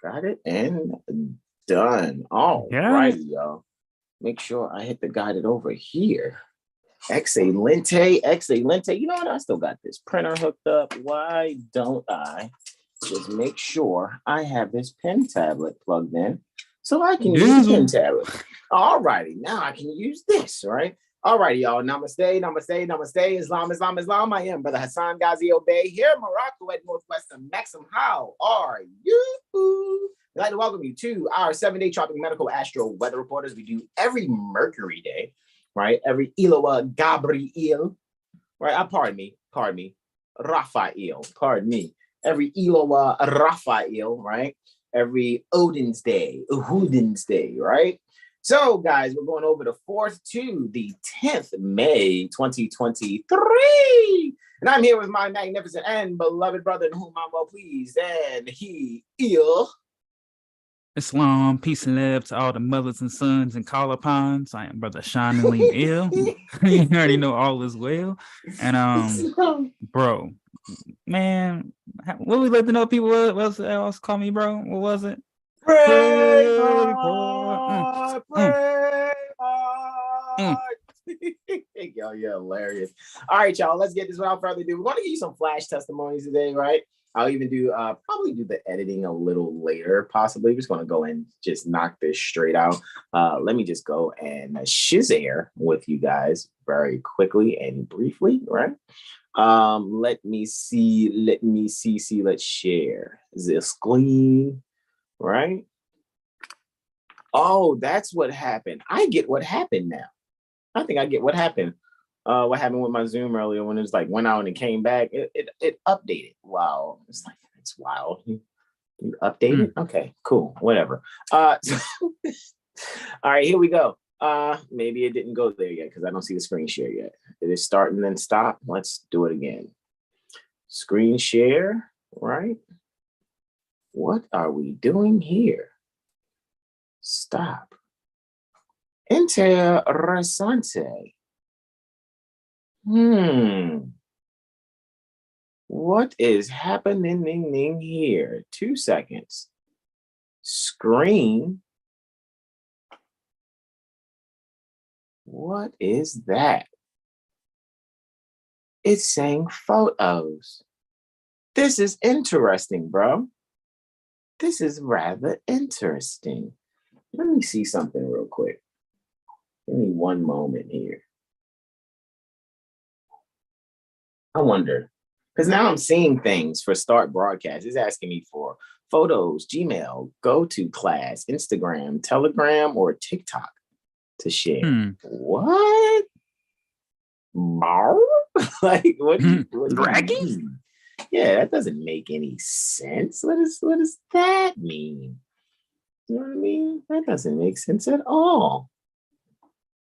Got it and done. All righty, y'all. Make sure I hit the guided over here. Excelente, excelente. You know what? I still got this printer hooked up. Why don't I just make sure I have this pen tablet plugged in so I can use the pen tablet? All righty. Now I can use this, right? All righty, y'all. Namaste, namaste, namaste. Islam, Islam, Islam. I am Brother Hassan Ghazi Obey here in Morocco at Northwestern Maxim. How are you? I'd like to welcome you to our 7-day tropic medical astro weather reporters. We do every Mercury day, right? Every Eloah Gabriel, right? Pardon me, Raphael, pardon me. Every Eloah Raphael, right? Every Odin's Day, Uhudin's Day, right? So, guys, we're going over the 4th to the 10th May 2023. And I'm here with my magnificent and beloved brother in whom I'm well pleased. And he is Islam, peace and love to all the mothers and sons and call upons. I am Brother Sean Lee Ill. You already know all is well. And bro, man, what we let to know people what else call me, bro? What was it? Pray hard, pray hard. Yo, you're hilarious. All right, y'all, let's get this without further ado. We're going to give you some flash testimonies today, right? I'll even do probably do the editing a little later, possibly. We're just going to go and just knock this straight out. Let me just go and shizare with you guys very quickly and briefly, right? Let me see. Let's share the screen, right? Oh, that's what happened. I get what happened now. I think I get what happened. What happened with my Zoom earlier when it was like went out and came back, it updated. Wow. It's like, it's wild. You updated? Okay, cool. Whatever. All right, here we go. Maybe it didn't go there yet because I don't see the screen share yet. Did it start and then stop? Let's do it again. Screen share, right? What are we doing here? Stop. Interessante. What is happening here? 2 seconds. Screen. What is that? It's saying photos. This is interesting, bro. This is rather interesting. Let me see something real quick. Give me one moment here. I wonder, because now I'm seeing things for start broadcast. It's asking me for photos, Gmail, go to class, Instagram, Telegram, or TikTok to share. What? Like, what do you mean? Yeah, that doesn't make any sense. What does that mean? You know what I mean? That doesn't make sense at all.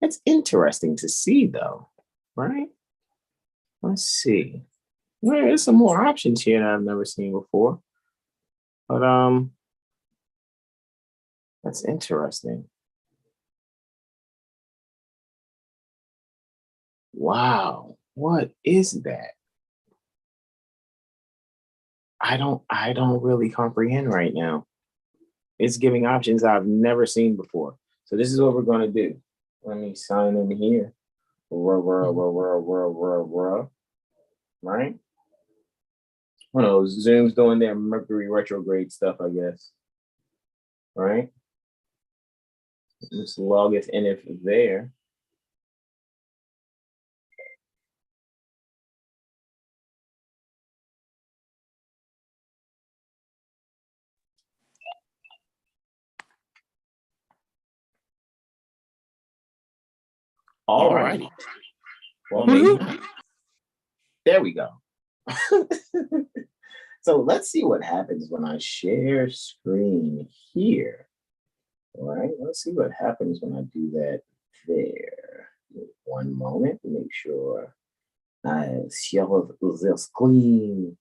That's interesting to see, though, right? Let's see. Well, there's some more options here that I've never seen before. But that's interesting. Wow, what is that? I don't really comprehend right now. It's giving options I've never seen before. So this is what we're gonna do. Let me sign in here. Right? One of those Zoom's doing their Mercury retrograde stuff, I guess. Right? Let's log it in if there. All righty. Well, maybe. There we go. So let's see what happens when I share screen here. All right, let's see what happens when I do that there. One moment, make sure I share the screen.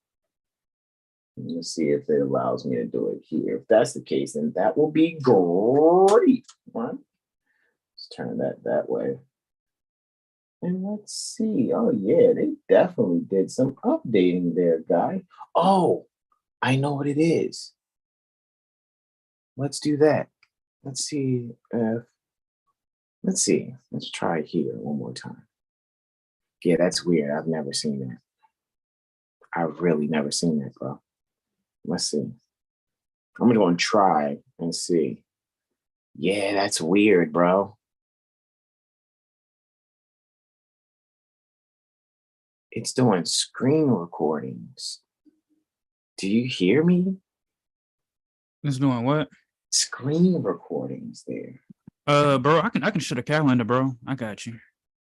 Let's see if it allows me to do it here. If that's the case, then that will be great. Right? Let's turn that way. And let's see. Oh, yeah, they definitely did some updating there, guy. Oh, I know what it is. let's do that. Let's see if, let's try here one more time. Yeah, that's weird. I've never seen that. I've really never seen that, bro. Let's see. I'm going to try and see. Yeah, that's weird, bro. It's doing screen recordings. Do you hear me? It's doing what? Screen recordings there. Bro, I can show the calendar, bro. I got you.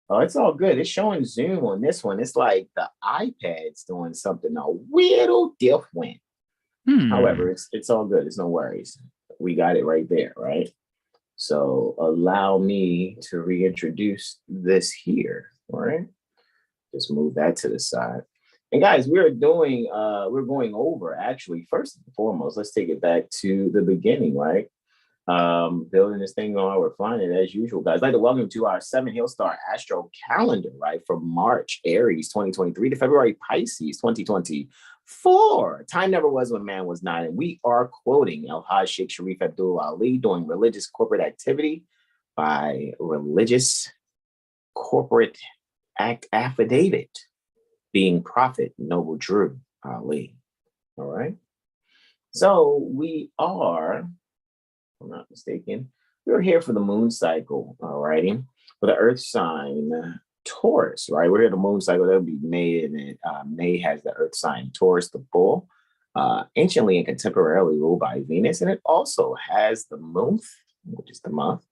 Oh, it's all good. It's showing Zoom on this one. It's like the iPad's doing something a little different. However, it's all good. It's no worries. We got it right there, right? So allow me to reintroduce this here, all right? Just move that to the side. And guys, we're going over, actually, first and foremost, let's take it back to the beginning, right? Building this thing on, we're flying it as usual, guys. I'd like to welcome to our 7 Hill Star Astro calendar, right? From March, Aries 2023 to February, Pisces 2024. Time never was when man was not. And we are quoting El Hajj Sheikh Sharif Abdul Ali doing religious corporate activity by religious corporate act affidavit being Prophet Noble Drew Ali. All right. So we are, if I'm not mistaken, we're here for the moon cycle, all righty, for the earth sign Taurus, right? We're here the moon cycle, that'll be May, and May has the earth sign Taurus, the bull, anciently and contemporarily ruled by Venus, and it also has the month, which is the month,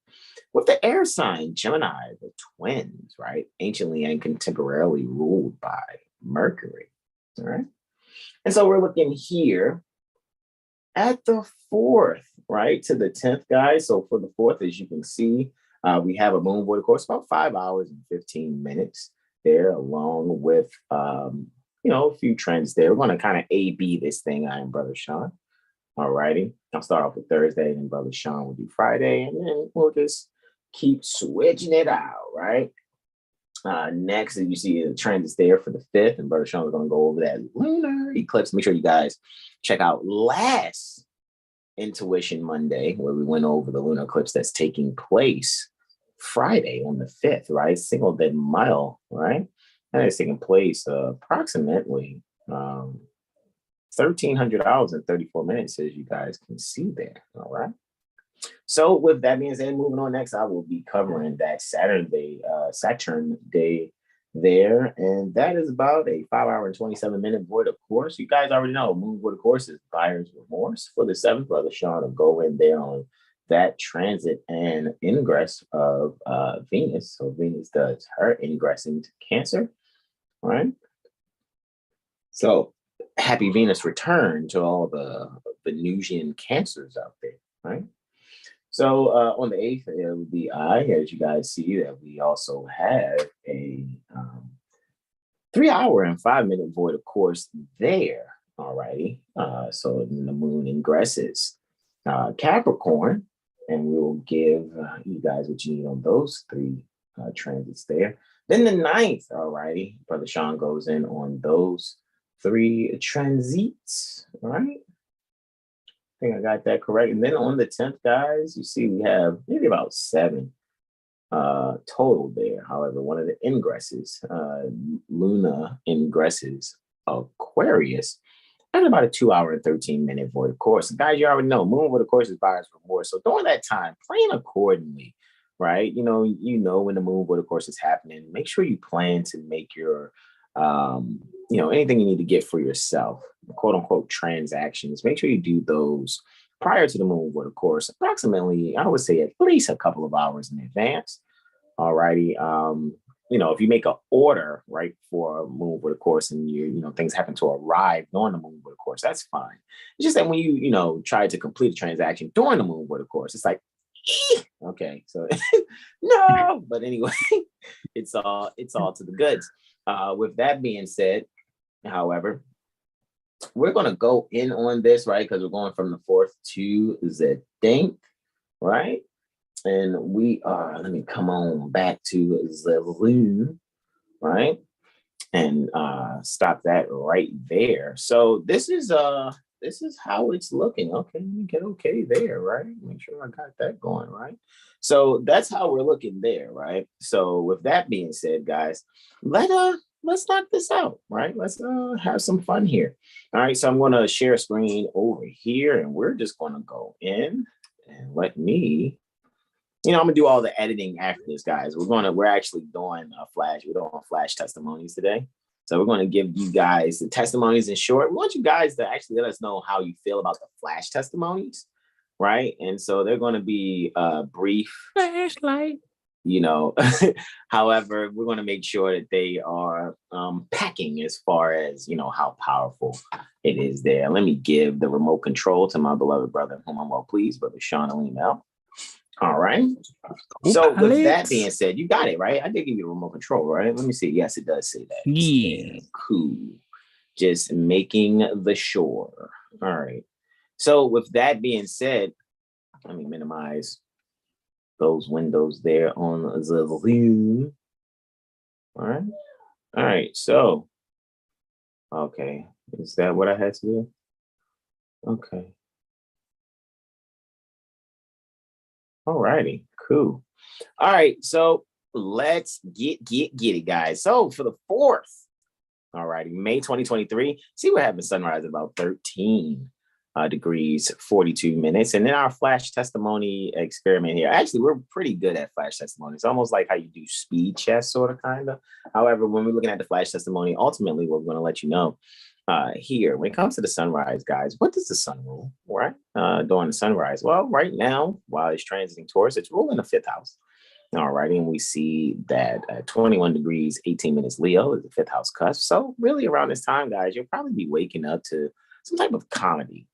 with the air sign Gemini, the twins, right? Anciently and contemporarily ruled by Mercury, all right? And so we're looking here at the 4th, right, to the 10th, guys. So for the 4th, as you can see, we have a moon void, of course, about 5 hours and 15 minutes there, along with, a few trends there. We're going to kind of A-B this thing. I am Brother Sean. All righty. I'll start off with Thursday, and Brother Sean will do Friday, and then we'll just keep switching it out, right? Next, you see the trend is there for the 5th, and Brother Sean is going to go over that lunar eclipse. Make sure you guys check out last Intuition Monday, where we went over the lunar eclipse that's taking place Friday on the 5th, right? Single day mile, right? And it's taking place approximately 1,300 hours and 34 minutes, as you guys can see there, all right? So with that being said, moving on next, I will be covering that Saturn day there. And that is about a 5 hour and 27 minute void, of course. You guys already know moon void, of course, is buyer's remorse. For the 7th, Brother Sean will go in there on that transit and ingress of Venus. So Venus does her ingressing to Cancer, right? So happy Venus return to all the Venusian Cancers out there, right? So on the 8th, it will be as you guys see, that we also have a 3 hour and 5 minute void, of course, there. All righty. So the moon ingresses Capricorn, and we will give you guys what you need on those 3 transits there. Then the 9th, all righty, Brother Sean goes in on those 3 transits, all right? I think I got that correct. And then on the 10th, guys, you see we have maybe about 7 total there. However, one of the ingresses, Luna ingresses Aquarius, and about a 2 hour and 13 minute void, of course. And guys, you already know moon void, of course, is buyer's remorse. So during that time, plan accordingly, right? You know when the moon void, of course, is happening. Make sure you plan to make your anything you need to get for yourself, quote unquote, transactions. Make sure you do those prior to the moon void, of course, approximately, I would say at least a couple of hours in advance. All righty. If you make an order, right, for a moon void, of course, and things happen to arrive during the moon void, of course, that's fine. It's just that when you try to complete a transaction during the moon void, of course, it's like, okay, so no, but anyway, it's all to the goods. With that being said, however, we're going to go in on this, right? Because we're going from the 4th to the 10th, right? And we are, let me come on back to the moon, right? And stop that right there. So this is this is how it's looking. Okay, let me get okay there, right? Make sure I got that going, right? So that's how we're looking there, right? So with that being said, guys, let's knock this out, right? Let's have some fun here. All right, so I'm going to share a screen over here, and we're just going to go in and let me. I'm gonna do all the editing after this, guys. We're actually doing a flash. We're doing flash testimonies today. So we're going to give you guys the testimonies in short. We want you guys to actually let us know how you feel about the flash testimonies, right? And so they're going to be brief. Flashlight. However, we're going to make sure that they are packing as far as, how powerful it is there. Let me give the remote control to my beloved brother, whom I'm well pleased, Brother Sean L. All right. So with that being said, you got it, right? I did give you the remote control, right? Let me see. Yes, it does say that. Yeah. Cool. Just making the sure. All right. So with that being said, let me minimize those windows there on the Zoom. All right. All right. So, okay. Is that what I had to do? Okay. All righty, cool. All right, so let's get it, guys. So for the 4th, all righty, May 2023, see we're having sunrise at about 13 degrees, 42 minutes. And then our flash testimony experiment here. Actually, we're pretty good at flash testimony. It's almost like how you do speed chess, sort of, kind of. However, when we're looking at the flash testimony, ultimately, we're going to let you know here, when it comes to the sunrise, guys, what does the sun rule, right? During the sunrise? Well, right now, while it's transiting Taurus, it's ruling the 5th house. All right, and we see that 21 degrees, 18 minutes Leo is the 5th house cusp. So really around this time, guys, you'll probably be waking up to some type of comedy,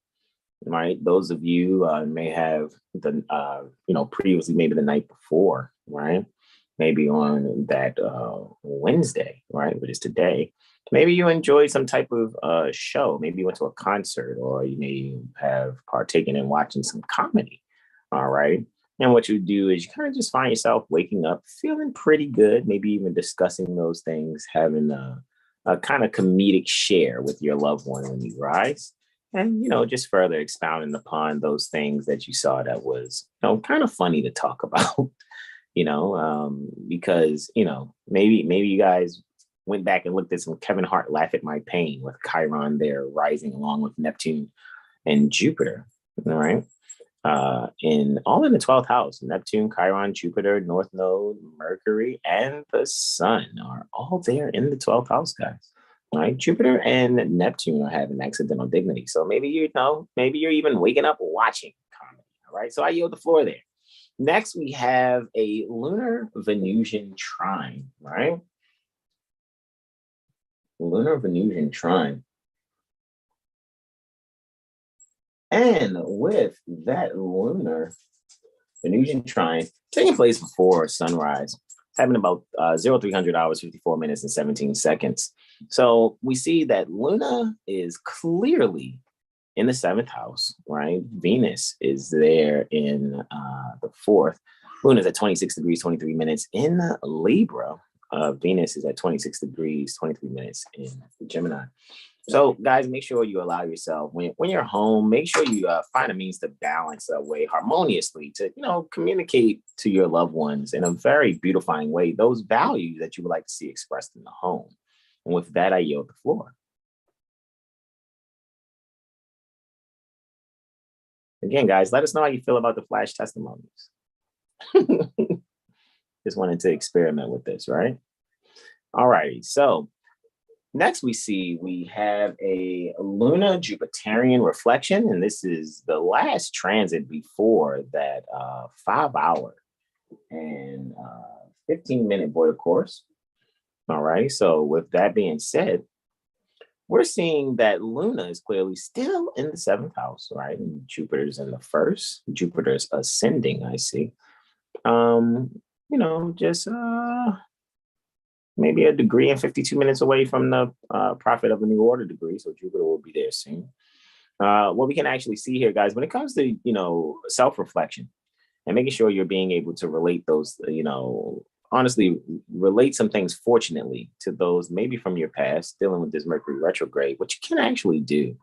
right? Those of you may have the, previously, maybe the night before, right? Maybe on that Wednesday, right, which is today. Maybe you enjoyed some type of show. Maybe you went to a concert, or you may have partaken in watching some comedy. All right. And what you do is you kind of just find yourself waking up feeling pretty good, maybe even discussing those things, having a kind of comedic share with your loved one when you rise. And, just further expounding upon those things that you saw that was, kind of funny to talk about, because, maybe you guys went back and looked at some Kevin Hart Laugh at My Pain with Chiron there rising along with Neptune and Jupiter. All right. In the 12th house, Neptune, Chiron, Jupiter, North Node, Mercury, and the Sun are all there in the 12th house, guys. All right. Jupiter and Neptune are having accidental dignity. So maybe maybe you're even waking up watching comedy. All right. So I yield the floor there. Next, we have a lunar Venusian trine, right? Lunar Venusian trine. And with that lunar Venusian trine taking place before sunrise, having about 0300 hours, 54 minutes, and 17 seconds. So we see that Luna is clearly in the 7th house, right? Venus is there in the 4th. Luna is at 26 degrees, 23 minutes in Libra. Venus is at 26 degrees, 23 minutes in Gemini. So, guys, make sure you allow yourself, when you're home, make sure you find a means to balance a way harmoniously to, communicate to your loved ones in a very beautifying way those values that you would like to see expressed in the home. And with that, I yield the floor. Again, guys, let us know how you feel about the flash testimonies. Just wanted to experiment with this, right? All righty. So next we have a Lunar Jupiterian reflection, and this is the last transit before that 5-hour and 15-minute void course. All right. So with that being said, we're seeing that Luna is clearly still in the 7th house, right? And Jupiter's in the 1st. Jupiter's ascending, I see. Just maybe a degree and 52 minutes away from the prophet of a new order degree. So Jupiter will be there soon. What we can actually see here, guys, when it comes to, self-reflection and making sure you're being able to relate those, honestly, relate some things fortunately to those maybe from your past dealing with this Mercury retrograde, what you can actually do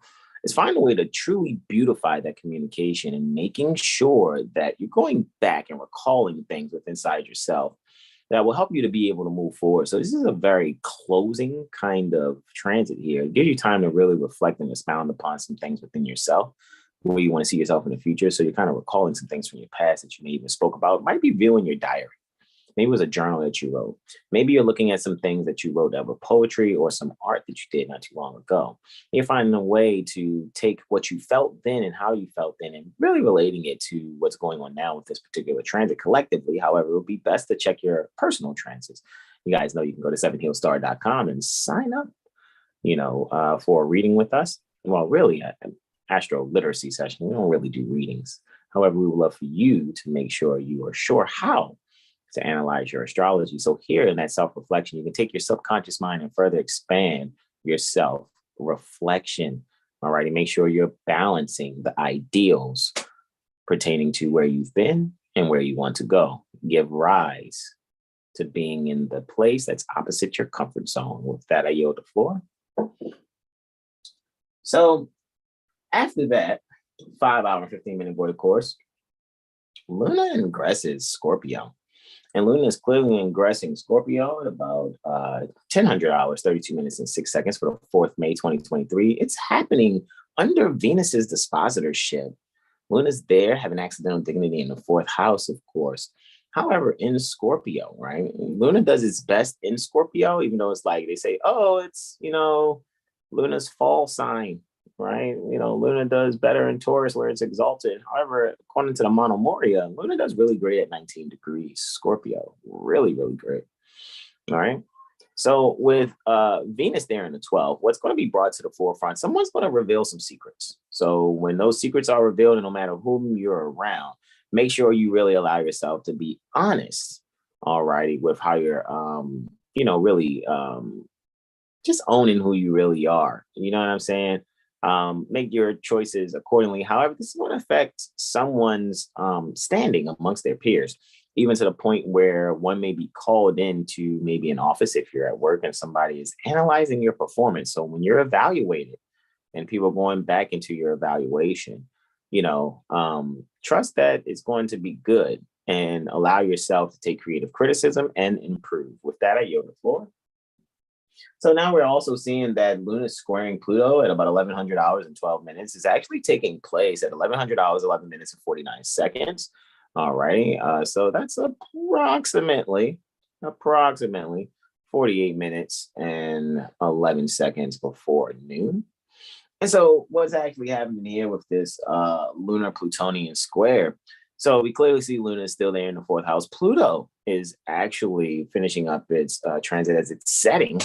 is find a way to truly beautify that communication and making sure that you're going back and recalling things within inside yourself that will help you to be able to move forward. So this is a very closing kind of transit here. It gives you time to really reflect and expound upon some things within yourself, where you want to see yourself in the future. So you're kind of recalling some things from your past that you may even spoke about. It might be viewing your diary. Maybe it was a journal that you wrote. Maybe you're looking at some things that you wrote that were poetry or some art that you did not too long ago. And you're finding a way to take what you felt then and how you felt then and really relating it to what's going on now with this particular transit collectively. However, it would be best to check your personal transits. You guys know you can go to sevenheelstar.com and sign up, for a reading with us. Well, really, an AstroLiteracy session. We don't really do readings. However, we would love for you to make sure you are sure how to analyze your astrology. So here in that self-reflection, you can take your subconscious mind and further expand your self-reflection. All right. And make sure you're balancing the ideals pertaining to where you've been and where you want to go. Give rise to being in the place that's opposite your comfort zone. With that, I yield the floor. So after that 5-hour, 15-minute void course, Luna ingresses Scorpio. And Luna is clearly ingressing Scorpio at about 1000 hours, 32 minutes and 6 seconds for the 4th May 2023. It's happening under Venus's dispositorship. Luna's there, having accidental dignity in the 4th house, of course. However, in Scorpio, right? Luna does its best in Scorpio, even though it's like they say, oh, it's, Luna's fall sign, right? Luna does better in Taurus where it's exalted. However, according to the Monomoria, Luna does really great at 19 degrees Scorpio. Really, really great. All right. So with Venus there in the 12th, what's going to be brought to the forefront? Someone's going to reveal some secrets. So when those secrets are revealed, and no matter whom you're around, make sure you really allow yourself to be honest, all righty, with how you're, really just owning who you really are. You know what I'm saying? Make your choices accordingly. However, this is going to affect someone's standing amongst their peers, even to the point where one may be called into maybe an office if you're at work and somebody is analyzing your performance. So when you're evaluated and people going back into your evaluation, trust that it's going to be good and allow yourself to take creative criticism and improve. With that, I yield the floor. So now we're also seeing that Luna squaring Pluto at about 1100 hours and 12 minutes is actually taking place at 1100 hours, 11 minutes and 49 seconds. All right. So that's approximately 48 minutes and 11 seconds before noon. And so what's actually happening here with this lunar Plutonian square? So we clearly see Luna is still there in the 4th house. Pluto is actually finishing up its transit as it's setting.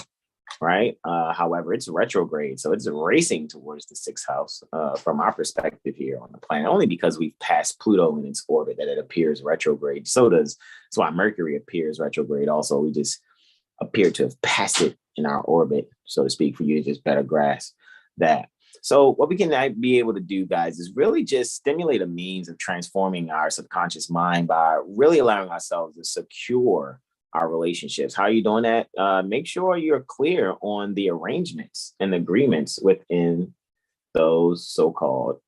Right. However, it's retrograde. So it's racing towards the 6th house from our perspective here on the planet, only because we've passed Pluto in its orbit that it appears retrograde. That's why Mercury appears retrograde. Also, we just appear to have passed it in our orbit, so to speak, for you to just better grasp that. So what we can be able to do, guys, is really just stimulate a means of transforming our subconscious mind by really allowing ourselves to secure our relationships. How are you doing that? Make sure you're clear on the arrangements and agreements within those so-called,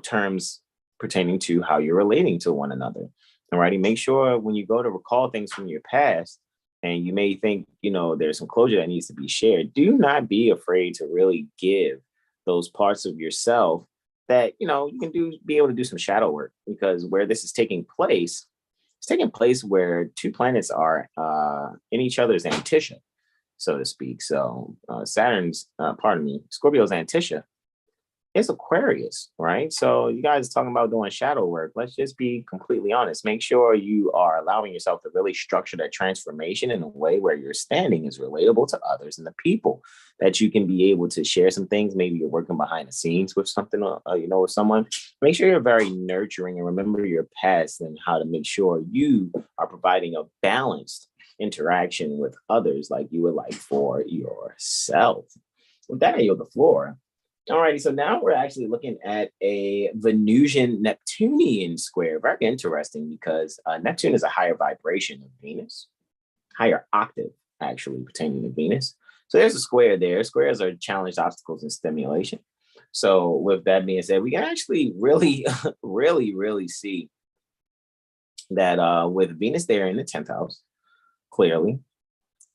terms pertaining to how you're relating to one another. All righty. Make sure when you go to recall things from your past and you may think, there's some closure that needs to be shared, do not be afraid to really give those parts of yourself that, you can be able to do some shadow work, because where this is taking place, it's taking place where two planets are in each other's antitia, so to speak. So Scorpio's antitia is Aquarius, right? So you guys are talking about doing shadow work. Let's just be completely honest. Make sure you are allowing yourself to really structure that transformation in a way where your standing is relatable to others and the people, that you can be able to share some things. Maybe you're working behind the scenes with something, with someone. Make sure you're very nurturing and remember your past and how to make sure you are providing a balanced interaction with others like you would like for yourself. With that, I yield the floor. All righty, so now we're actually looking at a Venusian-Neptunian square. Very interesting, because Neptune is a higher vibration of Venus, higher octave, actually, pertaining to Venus. So there's a square there. Squares are challenged obstacles and stimulation. So with that being said, we can actually really, really see that with Venus there in the 10th house, clearly,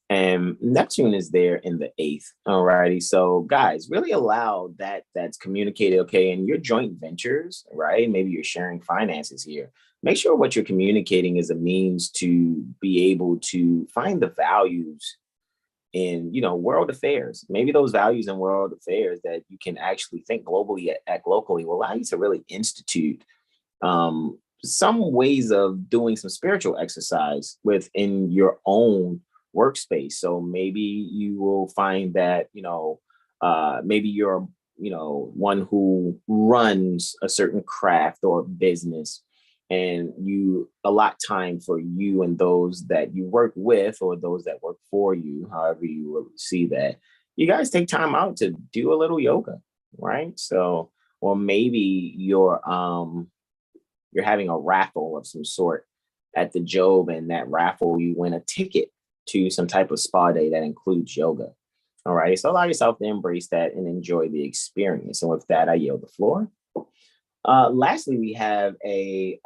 and Neptune is there in the 8th. Alrighty. So guys, really allow that's communicated, okay, in your joint ventures, right? Maybe you're sharing finances here. Make sure what you're communicating is a means to be able to find the values in, world affairs. Maybe those values in world affairs that you can actually think globally, act locally, will allow you to really institute some ways of doing some spiritual exercise within your own workspace. So maybe you will find that, maybe you're, one who runs a certain craft or business, and you allot time for you and those that you work with or those that work for you, however you will see that. You guys take time out to do a little yoga, right? So, or maybe you're having a raffle of some sort at the Job, and that raffle, you win a ticket to some type of spa day that includes yoga. All right. So allow yourself to embrace that and enjoy the experience. And with that, I yield the floor. Lastly, we have a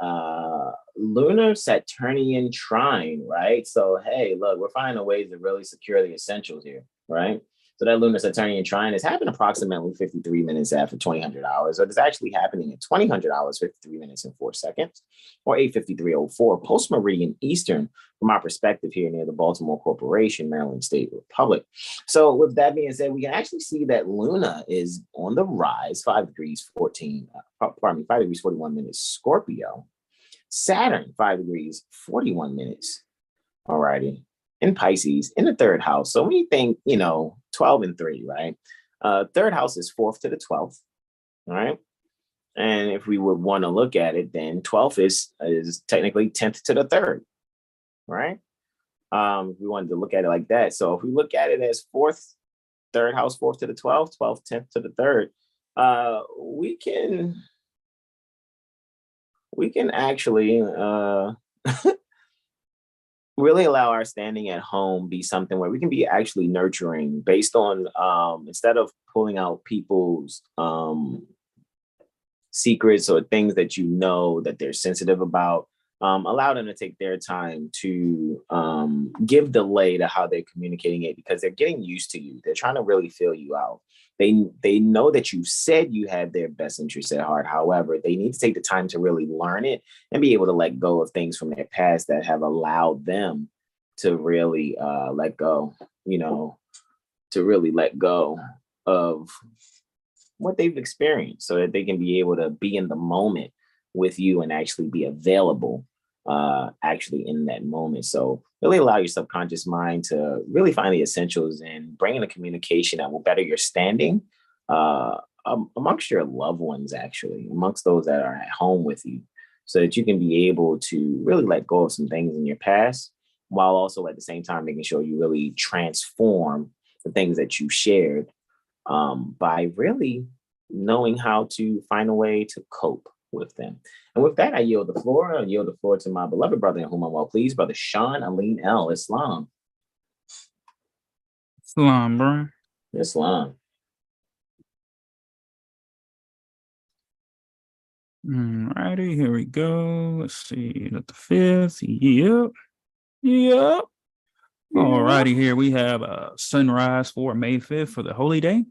lunar Saturnian trine, right? So, hey, look, we're finding ways to really secure the essentials here, right? So that lunar Saturnian trine is happening approximately 53 minutes after 2000 hours, or it's actually happening at 2000 hours, 53 minutes and 4 seconds, or 8:53:04 post meridian Eastern from our perspective here near the Baltimore Corporation, Maryland State Republic. So with that being said, we can actually see that Luna is on the rise, 5 degrees 41 minutes Scorpio. Saturn, 5 degrees 41 minutes. All righty. In Pisces, in the 3rd house. So when you think, 12 and 3, right? 3rd house is 4th to the 12th, all right? And if we would want to look at it, then 12th is technically 10th to the 3rd, right? If we wanted to look at it like that. So if we look at it as 4th, 3rd house, 4th to the 12th, 12th, 10th to the 3rd, we can actually really allow our standing at home be something where we can be actually nurturing based on, instead of pulling out people's secrets or things that that they're sensitive about, allow them to take their time to give delay to how they're communicating it, because they're getting used to you. They're trying to really feel you out. They know that you said you have their best interests at heart. However, they need to take the time to really learn it and be able to let go of things from their past that have allowed them to really let go, to really let go of what they've experienced, so that they can be able to be in the moment with you and actually be available actually in that moment. So really allow your subconscious mind to really find the essentials and bring in a communication that will better your standing amongst your loved ones, actually, amongst those that are at home with you, so that you can be able to really let go of some things in your past, while also at the same time making sure you really transform the things that you shared by really knowing how to find a way to cope with them. And with that, I yield the floor. I yield the floor to my beloved brother, in whom I'm well pleased, Brother Sean Aline L. Islam. Islam, bro. Islam. Alrighty, here we go. Let's see, the 5th. Yep. Alrighty, here we have sunrise for May 5th for the holy day.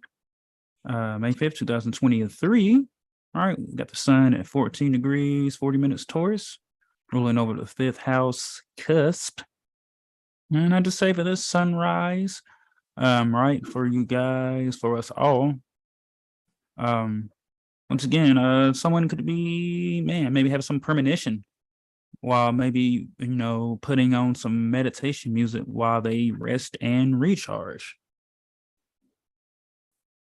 May 5th, 2023. All right, we got the sun at 14 degrees, 40 minutes Taurus, ruling over the 5th house cusp. And I just say for this sunrise, right, for you guys, for us all, once again, someone could be, maybe have some premonition while maybe, putting on some meditation music while they rest and recharge.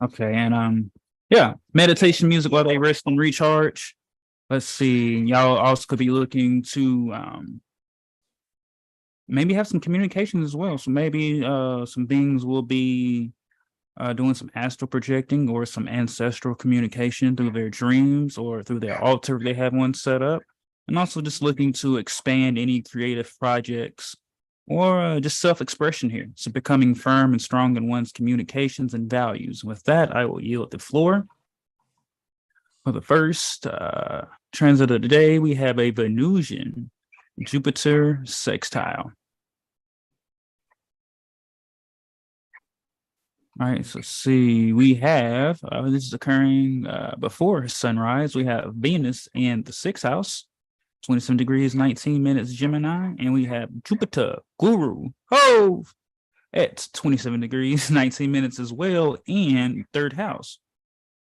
Okay, and yeah, meditation music while they rest and recharge. Let's see, y'all also could be looking to maybe have some communication as well. So maybe some beings will be doing some astral projecting or some ancestral communication through their dreams or through their altar if they have one set up. And also just looking to expand any creative projects or just self-expression here. So becoming firm and strong in one's communications and values. With that, I will yield the floor. For the first transit of the day, we have a Venusian Jupiter sextile. All right, so see, we have, this is occurring before sunrise. We have Venus in the 6th house, 27 degrees, 19 minutes Gemini, and we have Jupiter, Guru, Hove, at 27 degrees, 19 minutes as well, and 3rd house.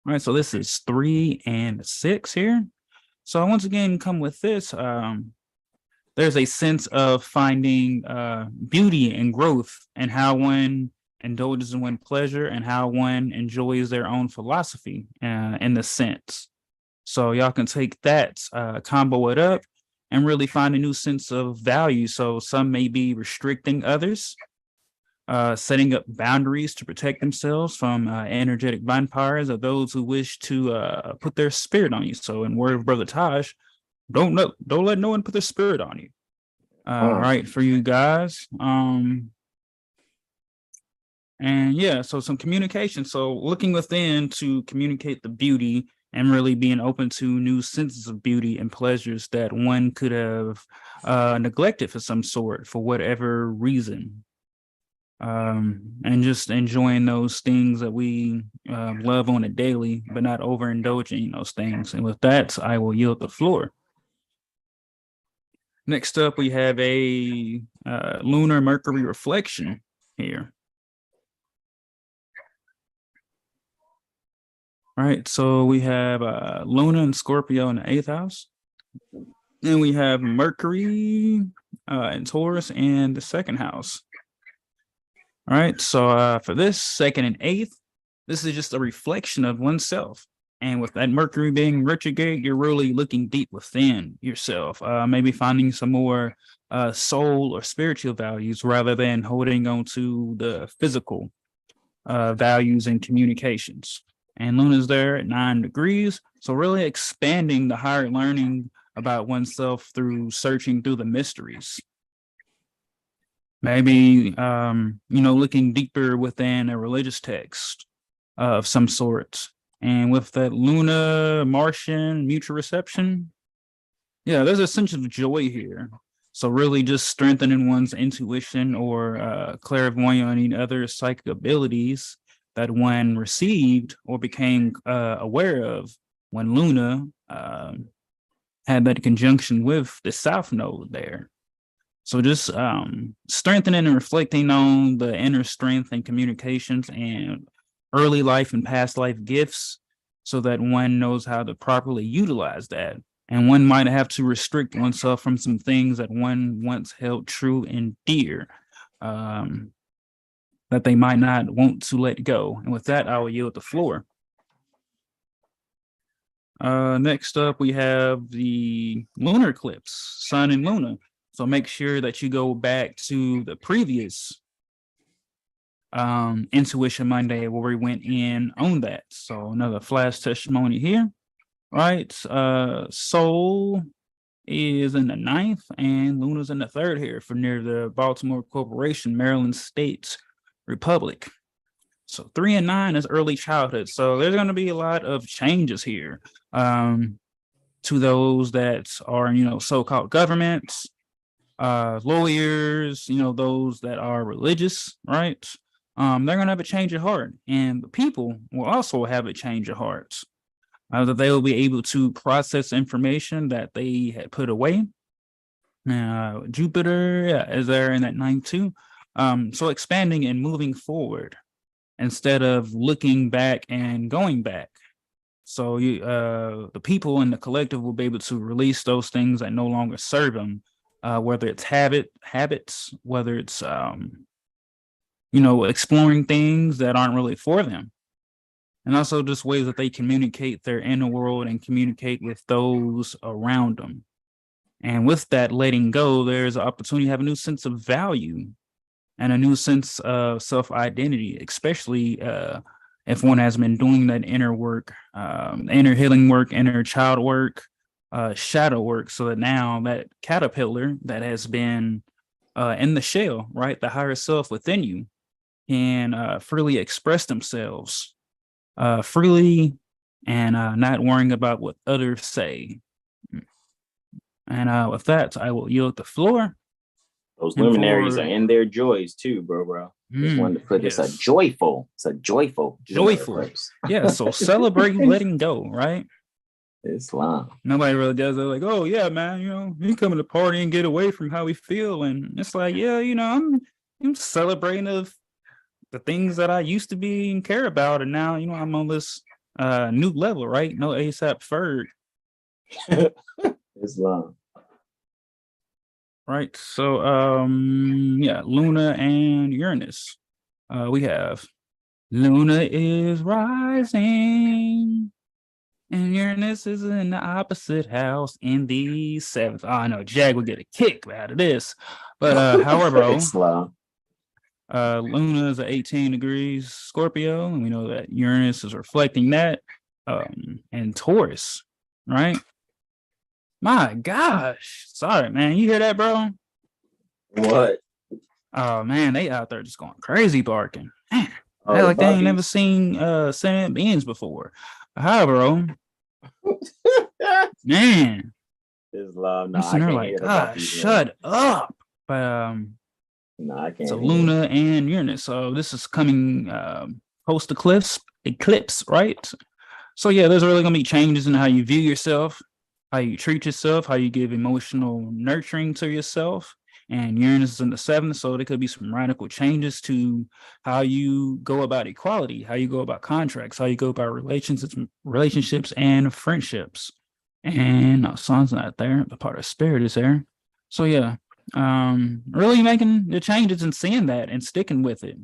All right, so this is 3 and 6 here. So I once again come with this. There's a sense of finding beauty and growth and how one indulges in one pleasure and how one enjoys their own philosophy in the sense. So y'all can take that, combo it up, and really find a new sense of value. So some may be restricting others, setting up boundaries to protect themselves from energetic vampires or those who wish to put their spirit on you. So in word of Brother Taj, don't let no one put their spirit on you. Right, for you guys. And yeah, so some communication. So looking within to communicate the beauty and really being open to new senses of beauty and pleasures that one could have neglected for some sort for whatever reason. And just enjoying those things that we love on a daily, but not overindulging in those things. And with that, I will yield the floor. Next up, we have a lunar Mercury reflection here. All right, so we have Luna and Scorpio in the 8th house. Then we have Mercury and Taurus in the 2nd house. All right, so for this 2nd and 8th, this is just a reflection of oneself. And with that Mercury being retrograde, you're really looking deep within yourself, maybe finding some more soul or spiritual values rather than holding on to the physical values and communications. And Luna's there at 9 degrees. So really expanding the higher learning about oneself through searching through the mysteries. Maybe, looking deeper within a religious text of some sort. And with that Luna, Martian, mutual reception, yeah, there's a sense of joy here. So really just strengthening one's intuition or clairvoyant and other psychic abilities that one received or became aware of when Luna had that conjunction with the South Node there. So just strengthening and reflecting on the inner strength and communications and early life and past life gifts so that one knows how to properly utilize that. And one might have to restrict oneself from some things that one once held true and dear. That they might not want to let go. And with that, I will yield the floor. Next up, we have the lunar eclipse, Sun and Luna. So make sure that you go back to the previous Intuition Monday where we went in on that. So another flash testimony here, right? Sol is in the 9th and Luna's in the 3rd here for near the Baltimore Corporation, Maryland State Republic. So 3 and 9 is early childhood. So there's going to be a lot of changes here to those that are, so-called governments, lawyers, those that are religious, right? They're going to have a change of heart, and the people will also have a change of heart. That they will be able to process information that they had put away. Jupiter is there in that 9th too. So expanding and moving forward instead of looking back and going back. So the people in the collective will be able to release those things that no longer serve them, whether it's habits, whether it's exploring things that aren't really for them, and also just ways that they communicate their inner world and communicate with those around them. And with that letting go, there's an opportunity to have a new sense of value and a new sense of self-identity, especially if one has been doing that inner work, inner healing work, inner child work, shadow work, so that now that caterpillar that has been in the shell, right? The higher self within you can freely express themselves freely and not worrying about what others say. And with that, I will yield the floor. Those luminaries are in their joys too, bro. Just wanted to put this a joyful. It's a joyful. Yeah. So celebrate letting go, right? Islam. Nobody really does it. Like, oh yeah, man, you come to the party and get away from how we feel, and it's like, yeah, I'm celebrating of the things that I used to be and care about, and now I'm on this new level, right? No ASAP Ferg. Islam. Right. So yeah, Luna and Uranus. We have Luna is rising and Uranus is in the opposite house in the 7th. Oh, I know Jag would get a kick out of this. But however, Luna is at 18 degrees Scorpio, and we know that Uranus is reflecting that. And Taurus, right? My gosh. Sorry, man. You hear that, bro? What? Oh man, they out there just going crazy barking. Man, they ain't never seen sentient beings before. Hi, bro. Man. Islam. No, they're like, God, shut up. But no, I can't. So Luna and Uranus. So this is coming post eclipse, right? So yeah, there's really gonna be changes in how you view yourself, how you treat yourself, how you give emotional nurturing to yourself. And Uranus is in the 7th, so there could be some radical changes to how you go about equality, how you go about contracts, how you go about relationships and friendships. And Sun's not there, the part of spirit is there. So yeah, really making the changes and seeing that and sticking with it.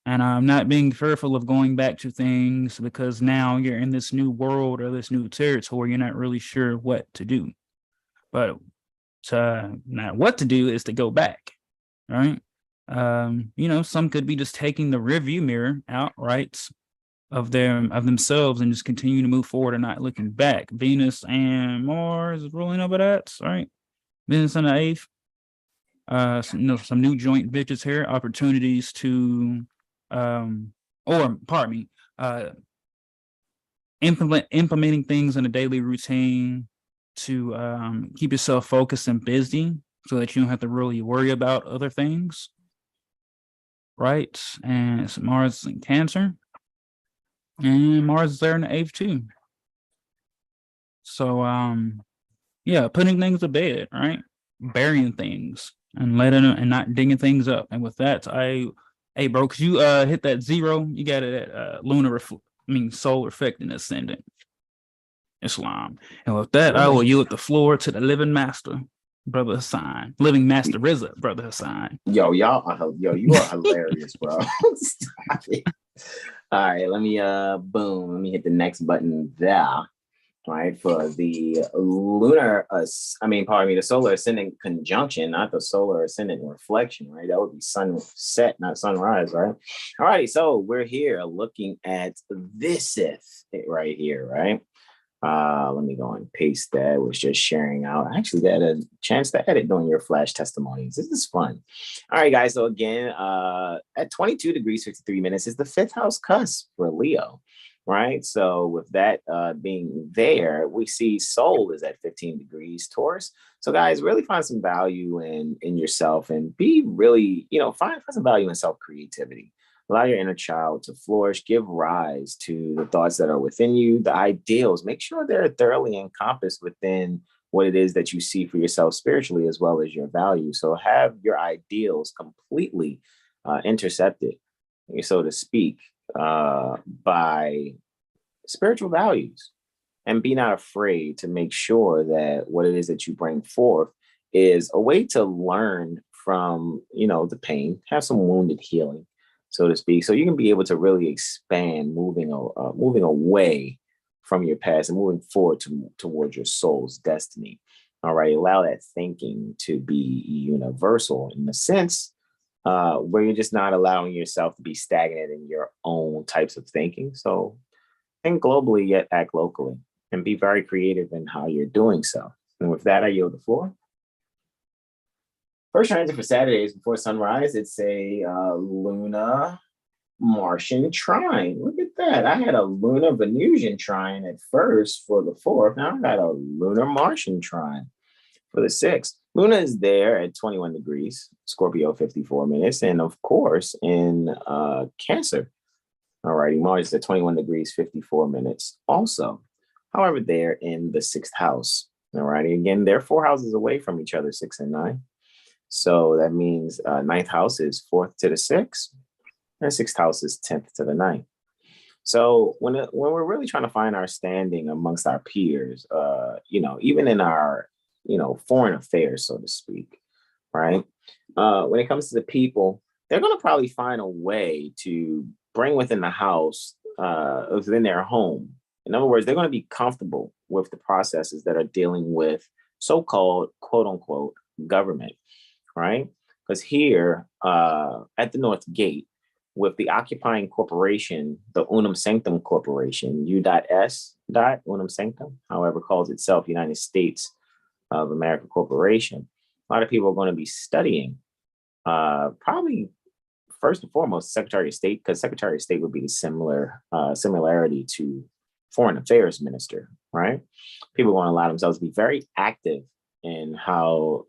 And I'm not being fearful of going back to things because now you're in this new world or this new territory. You're not really sure what to do. But not what to do is to go back, right? Some could be just taking the rearview mirror out, right, of themselves and just continue to move forward and not looking back. Venus and Mars is ruling over that, right? Venus in the 8th. Some new joint ventures here, opportunities to implementing things in a daily routine to keep yourself focused and busy so that you don't have to really worry about other things, right? And it's Mars in Cancer, and Mars is there in the 8th too. So yeah, putting things to bed, right? Burying things and not digging things up. And with that, hey bro, could you hit that 0? You got it at solar affecting ascendant. Islam. And with that, I will yield the floor to the living master, Brother Hassan. Living master Rizza, Brother Hassan. You are hilarious, bro. Stop it. All right, let me hit the next button there. Right, for the the solar ascendant conjunction, not the solar ascendant reflection, right? That would be sunset, not sunrise, right? All righty, so we're here looking at this right here, right? Let me go and paste that. I was just sharing out. I actually got a chance to edit during your flash testimonies. This is fun. All right, guys. So again, at 22 degrees, 53 minutes is the 5th house cusp for Leo, right? So with that being there, we see Sol is at 15 degrees Taurus. So guys, really find some value in yourself and be really, find some value in self-creativity. Allow your inner child to flourish, give rise to the thoughts that are within you, the ideals. Make sure they're thoroughly encompassed within what it is that you see for yourself spiritually, as well as your values. So have your ideals completely intercepted, so to speak, by spiritual values. And be not afraid to make sure that what it is that you bring forth is a way to learn from, the pain, have some wounded healing, so to speak, so you can be able to really expand, moving away from your past and moving forward towards your soul's destiny. All right, allow that thinking to be universal in the sense where you're just not allowing yourself to be stagnant in your own types of thinking. So think globally yet act locally, and be very creative in how you're doing so. And with that, I yield the floor. First transit for Saturdays before sunrise, it's a Luna Martian trine. Look at that. I had a Lunar Venusian trine at first for the 4th. Now I got a Lunar Martian trine for the 6th. Luna is there at 21 degrees, Scorpio 54 minutes, and of course in Cancer. All righty, Mars is at 21 degrees, 54 minutes also. However, they're in the 6th house. All righty, again, they're 4 houses away from each other, 6 and 9. So that means 9th house is 4th to the 6th, and 6th house is 10th to the 9th. So when we're really trying to find our standing amongst our peers, even in our, foreign affairs, so to speak, right? When it comes to the people, they're going to probably find a way to bring within the house, within their home. In other words, they're going to be comfortable with the processes that are dealing with so-called, quote unquote, government, right? Because here at the North Gate, with the occupying corporation, the Unum Sanctum Corporation, U.S. Unum Sanctum, however calls itself United States of America Corporation, a lot of people are going to be studying probably first and foremost Secretary of State, because Secretary of State would be the similarity to Foreign Affairs Minister, right? People are going to allow themselves to be very active in how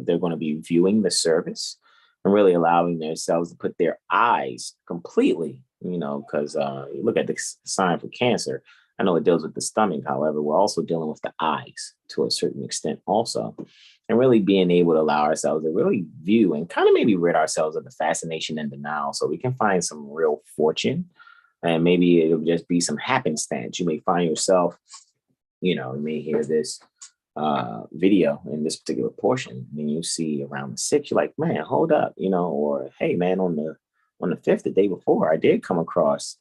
they're going to be viewing the service and really allowing themselves to put their eyes completely, because you look at the sign for Cancer. I know it deals with the stomach. However, we're also dealing with the eyes to a certain extent also, and really being able to allow ourselves to really view and kind of maybe rid ourselves of the fascination and denial so we can find some real fortune. And maybe it'll just be some happenstance. You may find yourself, you may hear this video in this particular portion, and you see around the 6th, you're like, man, hold up, or hey, man, on the 5th, the day before, I did come across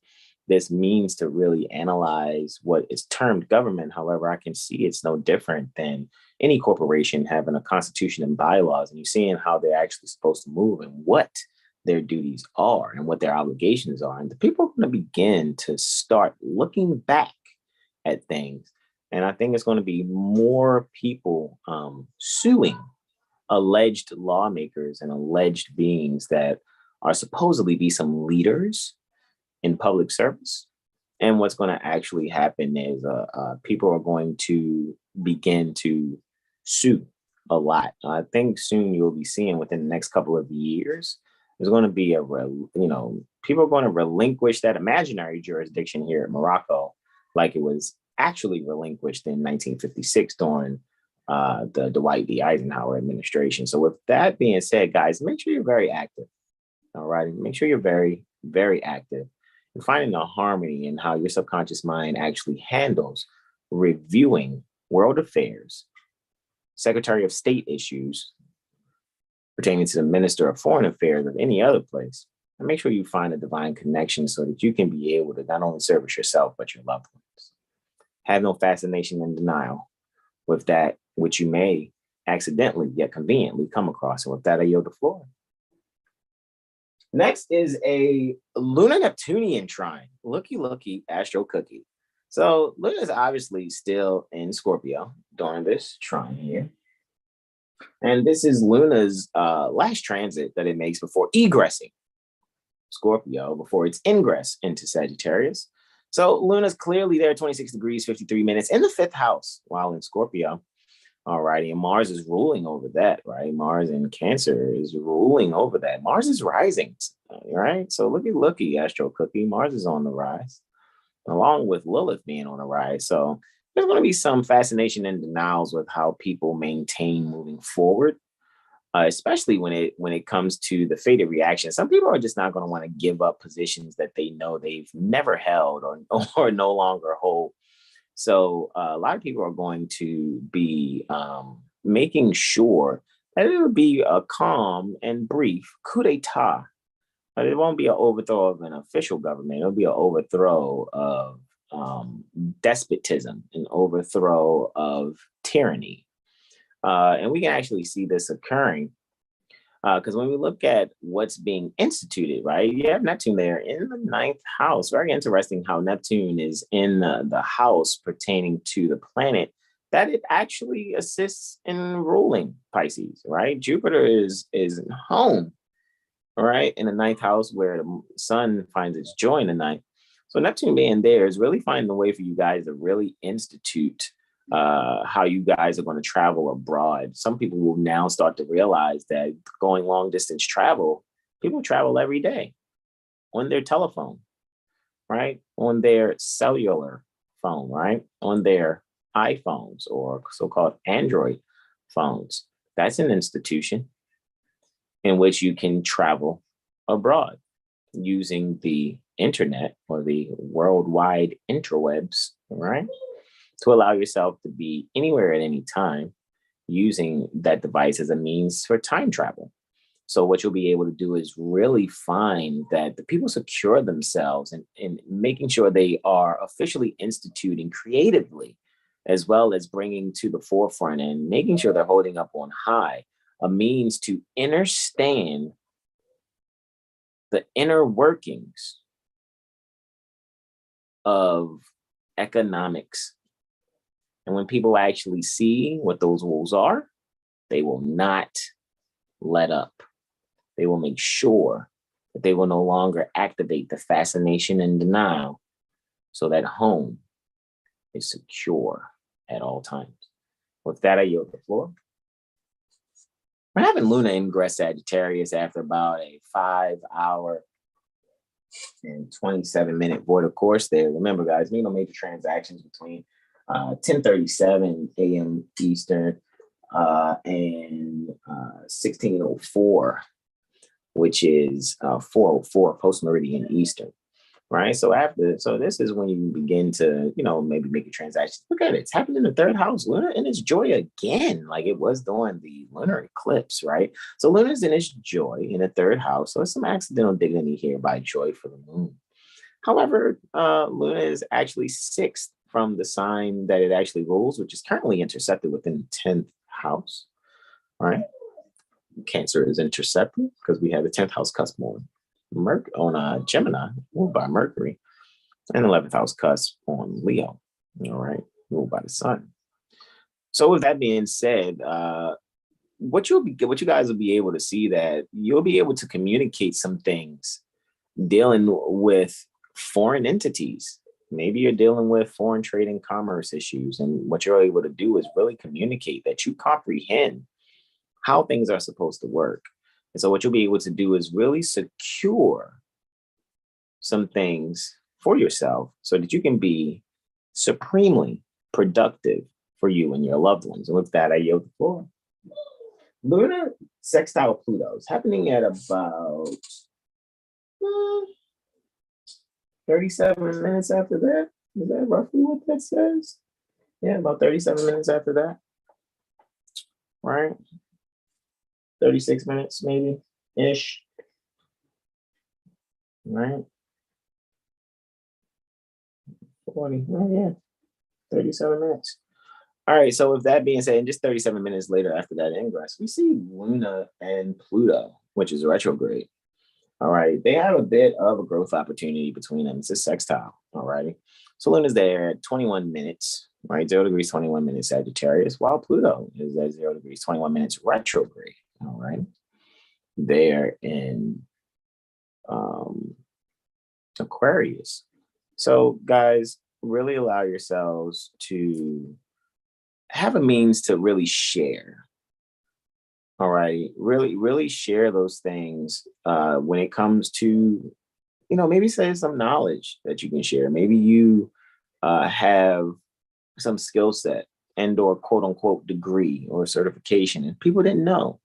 this means to really analyze what is termed government. However, I can see it's no different than any corporation having a constitution and bylaws, and you're seeing how they're actually supposed to move and what their duties are and what their obligations are. And the people are going to begin to start looking back at things. And I think it's going to be more people suing alleged lawmakers and alleged beings that are supposedly be some leaders in public service. And what's going to actually happen is people are going to begin to sue a lot. I think soon you'll be seeing within the next couple of years, there's going to be people are going to relinquish that imaginary jurisdiction here at Morocco, like it was actually relinquished in 1956 during the Dwight D. Eisenhower administration. So with that being said, guys, make sure you're very active. All right. Make sure you're very, very active and finding the harmony in how your subconscious mind actually handles reviewing world affairs, Secretary of State issues pertaining to the Minister of Foreign Affairs of any other place. And make sure you find a divine connection so that you can be able to not only service yourself, but your loved ones. Have no fascination and denial with that which you may accidentally yet conveniently come across. And with that, I yield the floor. Next is a Lunar Neptunian trine. Looky, Astro Cookie. So Luna is obviously still in Scorpio during this trine here. And this is Luna's last transit that it makes before egressing Scorpio, before its ingress into Sagittarius. So Luna's clearly there, 26 degrees, 53 minutes in the 5th house while in Scorpio. All righty. And Mars is ruling over that, right? Mars in Cancer is ruling over that. Mars is rising, right? So looky, Astro Cookie. Mars is on the rise, along with Lilith being on the rise. So there's going to be some fascination and denials with how people maintain moving forward, especially when it comes to the fated reaction. Some people are just not going to want to give up positions that they know they've never held or no longer hold. So a lot of people are going to be making sure that it will be a calm and brief coup d'etat. But it won't be an overthrow of an official government. It'll be an overthrow of despotism, an overthrow of tyranny. And we can actually see this occurring because when we look at what's being instituted, right, you have Neptune there in the 9th house. Very interesting how Neptune is in the house pertaining to the planet that it actually assists in ruling Pisces, right? Jupiter is home, right, in the ninth house where the sun finds its joy in the ninth. So Neptune being there is really finding a way for you guys to really institute how you guys are going to travel abroad. Some people will now start to realize that going long distance travel, people travel every day on their telephone, right? On their cellular phone, right? On their iPhones or so-called Android phones. That's an institution in which you can travel abroad using the internet or the worldwide interwebs, right? To allow yourself to be anywhere at any time using that device as a means for time travel. So what you'll be able to do is really find that the people secure themselves in making sure they are officially instituting creatively, as well as bringing to the forefront and making sure they're holding up on high a means to understand the inner workings of economics. And when people actually see what those rules are, they will not let up. They will make sure that they will no longer activate the fascination and denial so that home is secure at all times. With that, I yield the floor. We're having Luna ingress Sagittarius after about a 5-hour and 27-minute void of course there. Remember, guys, no major transactions between 10:37 a.m. Eastern and 16:04, which is 4:04 post-meridian Eastern. Right. So this is when you begin to, maybe make a transaction. Look at it. It's happening in the third house. Luna in its joy again, like it was during the lunar eclipse. Right. So Luna's in its joy in the third house. So it's some accidental dignity here by joy for the moon. However, Luna is actually sixth from the sign that it actually rules, which is currently intercepted within the 10th house. Right. Cancer is intercepted because we have the 10th house cusp on Gemini, ruled by Mercury, and 11th house cusp on Leo, all right, ruled by the sun. So with that being said, what you guys will be able to see that you'll be able to communicate some things dealing with foreign entities. Maybe you're dealing with foreign trade and commerce issues, and what you're able to do is really communicate that you comprehend how things are supposed to work. And so what you'll be able to do is really secure some things for yourself so that you can be supremely productive for you and your loved ones. And with that, I yield the floor. Lunar sextile Pluto is happening at about 37 minutes after that. Is that roughly what that says? Yeah, about 37 minutes after that. Right? 36 minutes, maybe ish. Right? 40. Oh, yeah. 37 minutes. All right. So, with that being said, and just 37 minutes later after that ingress, we see Luna and Pluto, which is retrograde. All right. They have a bit of a growth opportunity between them. It's a sextile. All righty. So, Luna's there at 21 minutes, right? 0 degrees, 21 minutes Sagittarius, while Pluto is at 0 degrees, 21 minutes retrograde. All right. They're in Aquarius. So, guys, really allow yourselves to have a means to really share. All right. Really share those things when it comes to, maybe say some knowledge that you can share. Maybe you have some skill set and or quote unquote degree or certification and people didn't know.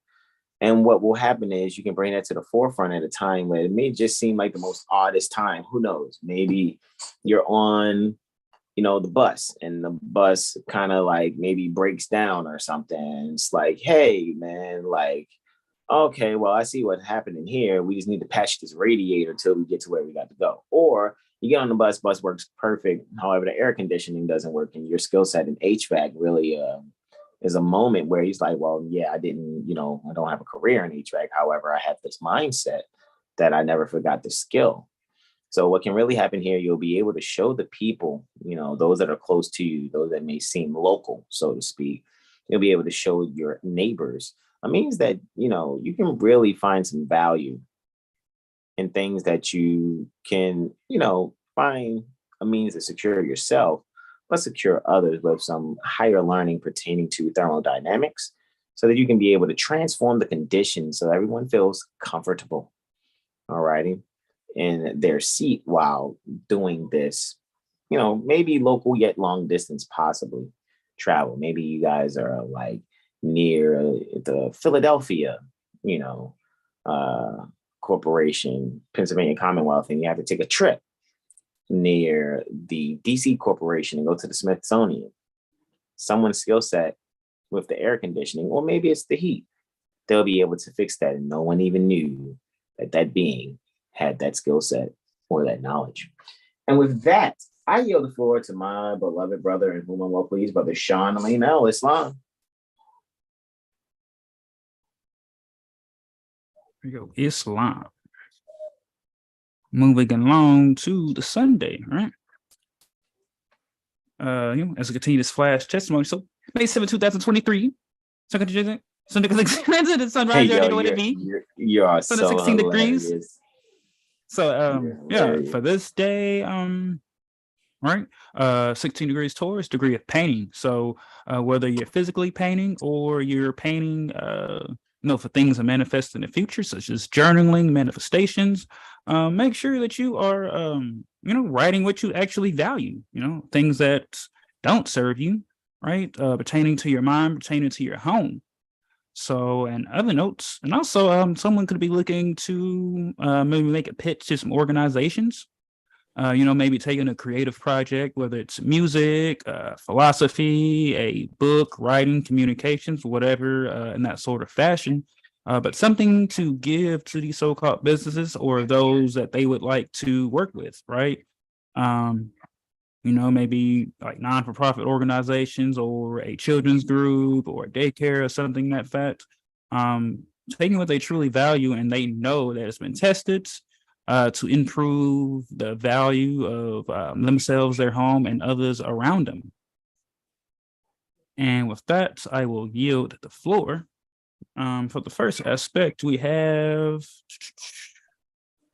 And what will happen is you can bring that to the forefront at a time where it may just seem like the most oddest time. Who knows? Maybe you're on, the bus and the bus kind of like maybe breaks down or something. It's like, hey, man, like, okay, well, I see what happened in here. We just need to patch this radiator till we get to where we got to go. Or you get on the bus works perfect. However, the air conditioning doesn't work and your skill set in HVAC really is a moment where he's like, well, yeah, I don't have a career in HVAC. However, I have this mindset that I never forgot the skill. So what can really happen here, you'll be able to show the people, those that are close to you, those that may seem local, so to speak, you'll be able to show your neighbors. It means that, you can really find some value in things that you can, find a means to secure yourself, but secure others with some higher learning pertaining to thermodynamics so that you can be able to transform the conditions so everyone feels comfortable, all righty, in their seat while doing this, maybe local yet long distance, possibly travel. Maybe you guys are like near the Philadelphia, corporation, Pennsylvania Commonwealth, and you have to take a trip near the DC corporation and go to the Smithsonian. Someone's skill set with the air conditioning, or maybe it's the heat, they'll be able to fix that, and no one even knew that being had that skill set or that knowledge. And with that, I yield the floor to my beloved brother, and whom I'm well pleased, Brother Sean Al Islam. Here we go, Islam. Moving along to the Sunday, right? As we continue this flash testimony. So May 7, 2023. Sunday the sunrise, hey, you already know what it means. You are Sunday, so 16 hilarious. degrees. So for this day, right? 16 degrees Taurus, degree of painting. So whether you're physically painting or you're painting for things that manifest in the future, such as journaling, manifestations, make sure that you are writing what you actually value, things that don't serve you, right? Pertaining to your mind, pertaining to your home. So, and other notes, and also someone could be looking to maybe make a pitch to some organizations, maybe taking a creative project, whether it's music, philosophy, a book, writing, communications, whatever, in that sort of fashion. But something to give to these so-called businesses or those that they would like to work with, right? Maybe like non-for-profit organizations or a children's group or a daycare or something like that. Taking what they truly value and they know that it's been tested to improve the value of themselves, their home, and others around them. And with that, I will yield the floor. For the first aspect, we have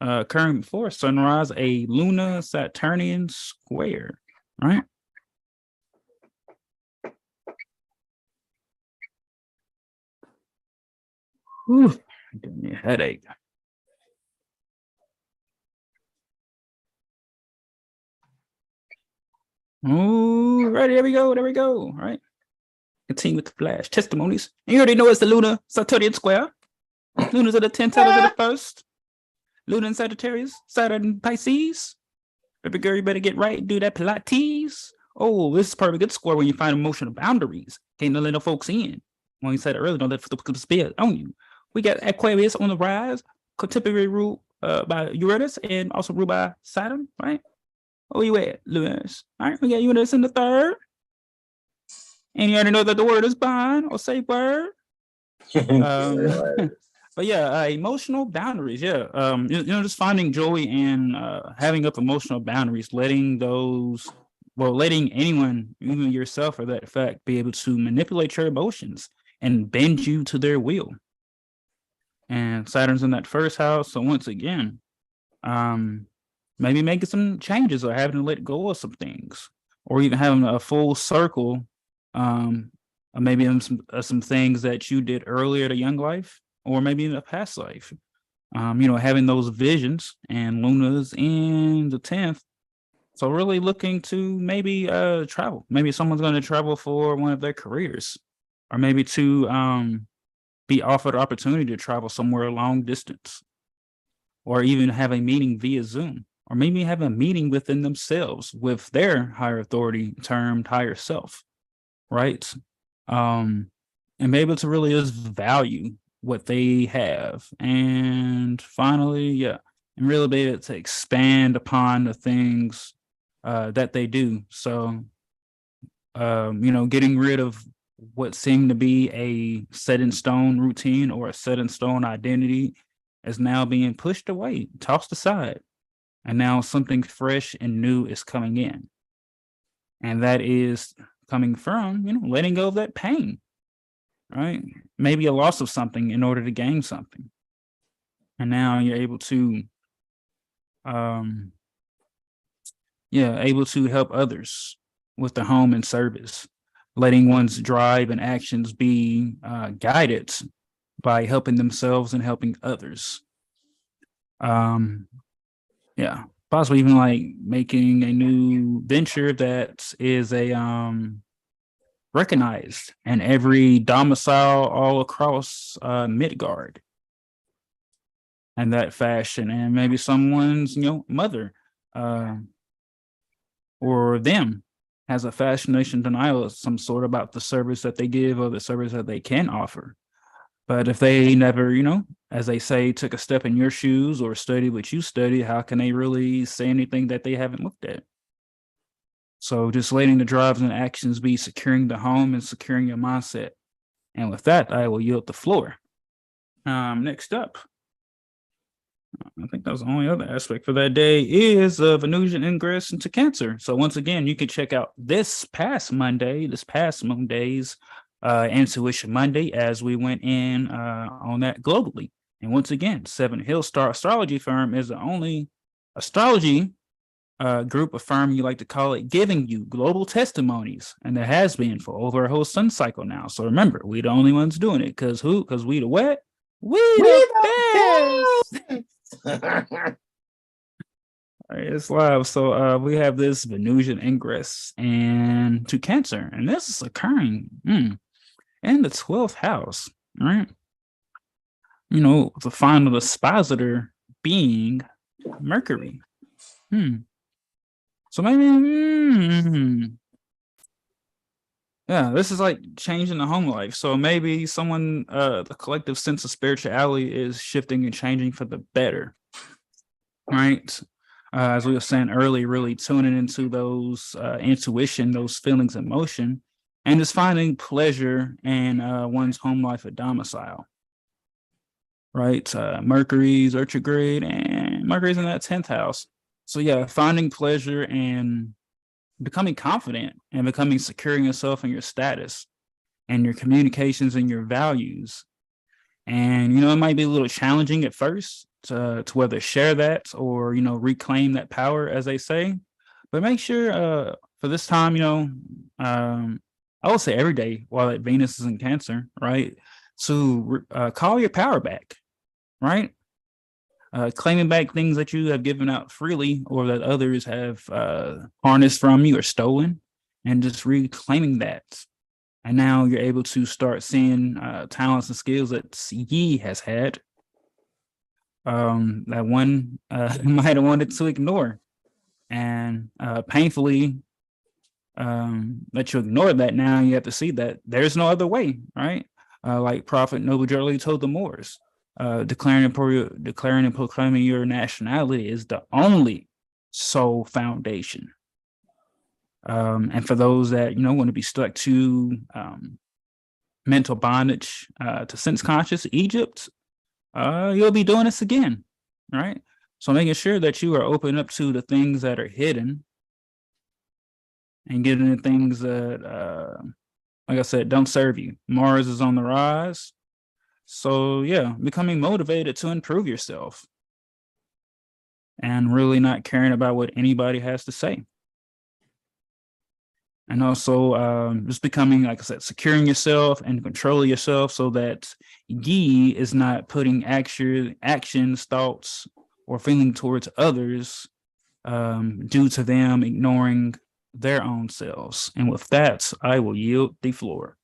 occurring before sunrise, a Lunar Saturnian square, right? Whew, giving me a headache. Oh, right, there we go. All right. Continue with the flash testimonies. You already know it's the Lunar Saturnian square. Lunars are the 10th, Saturns are the 1st. Lunar and Sagittarius, Saturn and Pisces. Baby girl, you better get right, do that Pilates. Oh, this is probably a good score when you find emotional boundaries. Can't let no folks in. When you said it earlier, don't let the spill on you. We got Aquarius on the rise, contemporary ruled by Uranus and also ruled by Saturn, right? Where you at, Lunas? All right, we got Uranus in the 3rd. And you already know that the word is bond or safe word. But yeah, emotional boundaries. Yeah, just finding joy in having up emotional boundaries, letting anyone, even yourself, for that fact, be able to manipulate your emotions and bend you to their will. And Saturn's in that 1st house, so once again, maybe making some changes or having to let go of some things, or even having a full circle. Maybe some things that you did earlier in a young life, or maybe in a past life. Having those visions, and Luna's in the 10th. So really looking to maybe travel. Maybe someone's going to travel for one of their careers, or maybe to be offered the opportunity to travel somewhere long distance, or even have a meeting via Zoom, or maybe have a meeting within themselves with their higher authority termed higher self. Right. And be able to really just value what they have. And finally, and really be able to expand upon the things that they do. So, getting rid of what seemed to be a set in stone routine or a set in stone identity is now being pushed away, tossed aside. And now something fresh and new is coming in. And that is coming from, letting go of that pain, right? Maybe a loss of something in order to gain something. And now you're able to, able to help others with the home and service, letting one's drive and actions be guided by helping themselves and helping others. Possibly even like making a new venture that is recognized in every domicile all across Midgard and that fashion, and maybe someone's mother or them has a fascination denial of some sort about the service that they give or the service that they can offer. But if they never, as they say, took a step in your shoes or studied what you studied, how can they really say anything that they haven't looked at? So just letting the drives and actions be securing the home and securing your mindset. And with that, I will yield the floor. Next up, I think that was the only other aspect for that day is Venusian ingress into Cancer. So once again, you can check out this past Monday's Intuition Monday, as we went in on that globally. And once again, Seven Hill Star Astrology Firm is the only astrology group of firm, you like to call it, giving you global testimonies, and there has been for over a whole sun cycle now. So remember, we the only ones doing it. Because who? Because we the what? We the best. All right, it's live. So we have this Venusian ingress and to Cancer, and this is occurring in the 12th house, right? The final expositor being Mercury. So maybe, this is like changing the home life. So maybe someone, the collective sense of spirituality is shifting and changing for the better, right? As we were saying earlier, really tuning into those intuition, those feelings, emotion, and just finding pleasure in one's home life at domicile, right? Mercury's retrograde and Mercury's in that 10th house. So finding pleasure and becoming confident and becoming secure in yourself and your status and your communications and your values. And, it might be a little challenging at first to whether share that or, reclaim that power, as they say. But make sure for this time, I would say every day while that Venus is in Cancer, right, to call your power back, right? Claiming back things that you have given out freely or that others have harnessed from you or stolen, and just reclaiming that. And now you're able to start seeing talents and skills that Yi has had that one might have wanted to ignore. And painfully that you ignore that, now you have to see that there's no other way, right? Like Prophet Noble Jolie told the Moors. Declaring and proclaiming your nationality is the only sole foundation. And for those that want to be stuck to mental bondage to sense conscious Egypt, you'll be doing this again, right? So making sure that you are open up to the things that are hidden and getting the things that, like I said, don't serve you. Mars is on the rise. So becoming motivated to improve yourself and really not caring about what anybody has to say. And also just becoming, like I said, securing yourself and controlling yourself so that Yi is not putting actions, thoughts, or feeling towards others due to them ignoring their own selves. And with that, I will yield the floor.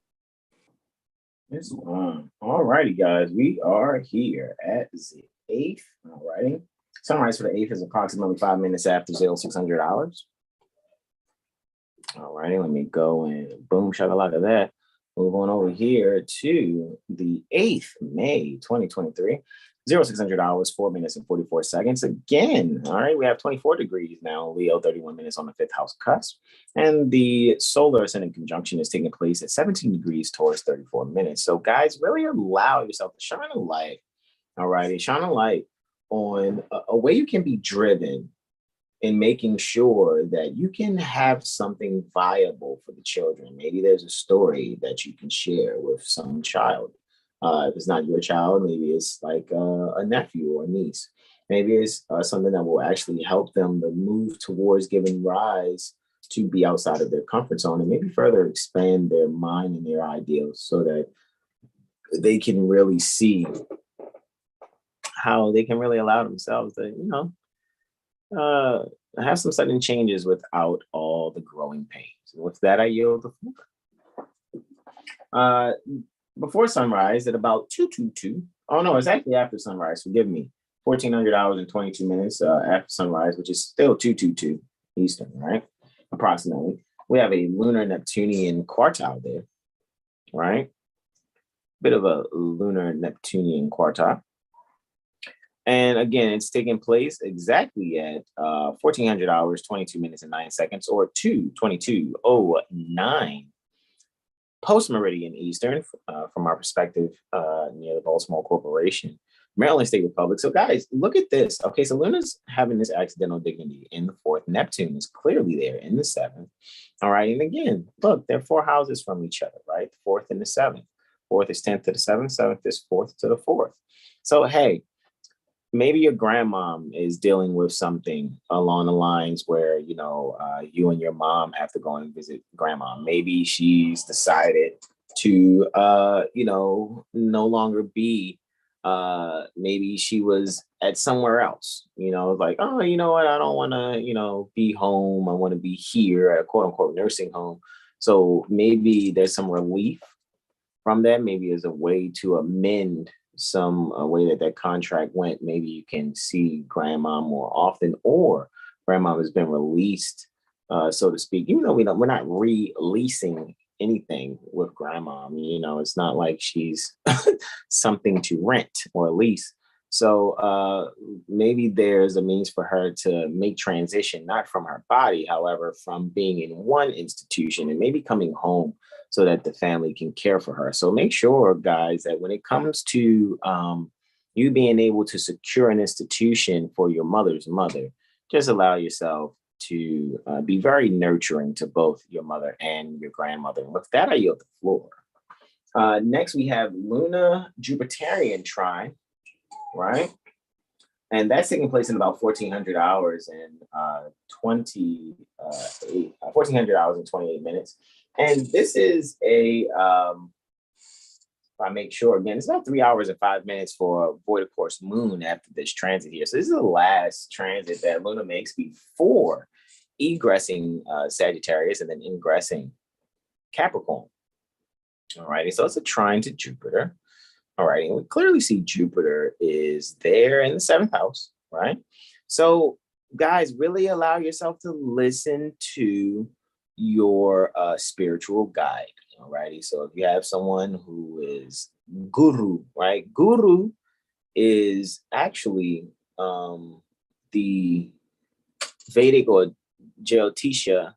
All righty, guys. We are here at the 8th. All righty. Sunrise for the 8th is approximately 5 minutes after 0600 hours. All righty. Let me go and boom, shakalaka that. Move on over here to the 8th, May 2023. 0600 hours, 4 minutes and 44 seconds. Again, all right, we have 24 degrees now, Leo, 31 minutes on the 5th house cusp. And the solar ascendant conjunction is taking place at 17 degrees Taurus, 34 minutes. So, guys, really allow yourself to shine a light, all righty, shine a light on a way you can be driven in making sure that you can have something viable for the children. Maybe there's a story that you can share with some child. If it's not your child, maybe it's like a nephew or a niece. Maybe it's something that will actually help them to move towards giving rise to be outside of their comfort zone and maybe further expand their mind and their ideals so that they can really see how they can really allow themselves to, have some sudden changes without all the growing pains. And with that, I yield the floor. Before sunrise at about 2:22. Oh no, it's actually after sunrise. Forgive me. 1400 hours and 22 minutes after sunrise, which is still 2:22 Eastern, right? Approximately. We have a lunar Neptunian quartile there, right? Bit of a lunar Neptunian quartile. And again, it's taking place exactly at 1400 hours, 22 minutes and 9 seconds, or 2:22:09 post-meridian Eastern from our perspective near the Baltimore Corporation, Maryland State Republic. So guys, look at this. Okay, so Luna's having this accidental dignity in the 4th. Neptune is clearly there in the 7th. All right, and again, look, they're 4 houses from each other, right? The 4th and the 7th. 4th is 10th to the 7th, 7th is 4th to the 4th. So hey, maybe your grandmom is dealing with something along the lines where, you and your mom have to go and visit grandma. Maybe she's decided to, no longer be, maybe she was at somewhere else, like, oh, you know what? I don't want to, be home. I want to be here at a quote unquote nursing home. So maybe there's some relief from that. Maybe as a way to amend some way that contract went. Maybe you can see grandma more often, or grandma has been released, so to speak. Even though we're not releasing anything with grandma. It's not like she's something to rent or lease. So maybe there's a means for her to make transition, not from her body, however, from being in one institution and maybe coming home so that the family can care for her. So make sure, guys, that when it comes to you being able to secure an institution for your mother's mother, just allow yourself to be very nurturing to both your mother and your grandmother. And with that, I yield the floor. Next, we have Luna Jupiterian trine, right? And that's taking place in about 1400 hours and 1400 hours and 28 minutes. And this is a, if I make sure, again, it's about 3 hours and 5 minutes for a void of course moon after this transit here. So this is the last transit that Luna makes before egressing Sagittarius and then ingressing Capricorn. All righty, so it's a trine to Jupiter. All right, and we clearly see Jupiter is there in the 7th house, right? So guys, really allow yourself to listen to your spiritual guide. All righty, so if you have someone who is guru, right? Guru is actually the Vedic or Jyotisha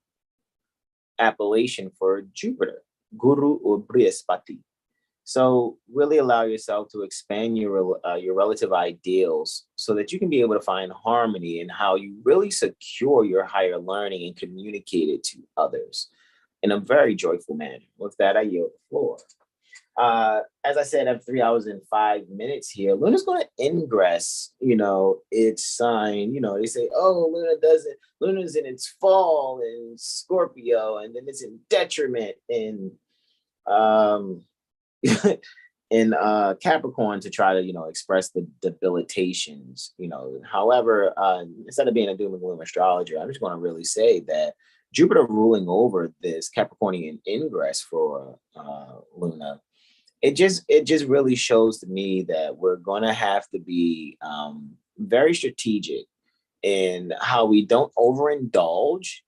appellation for Jupiter, Guru or Brihaspati. So really allow yourself to expand your relative ideals so that you can be able to find harmony in how you really secure your higher learning and communicate it to others in a very joyful manner. With that, I yield the floor. As I said, after 3 hours and 5 minutes here, Luna's going to ingress, its sign. They say, oh, Luna's in its fall in Scorpio, and then it's in detriment in in Capricorn to try to, express the debilitations, However, instead of being a doom and gloom astrologer, I'm just going to really say that Jupiter ruling over this Capricornian ingress for Luna, it just really shows to me that we're going to have to be very strategic in how we don't overindulge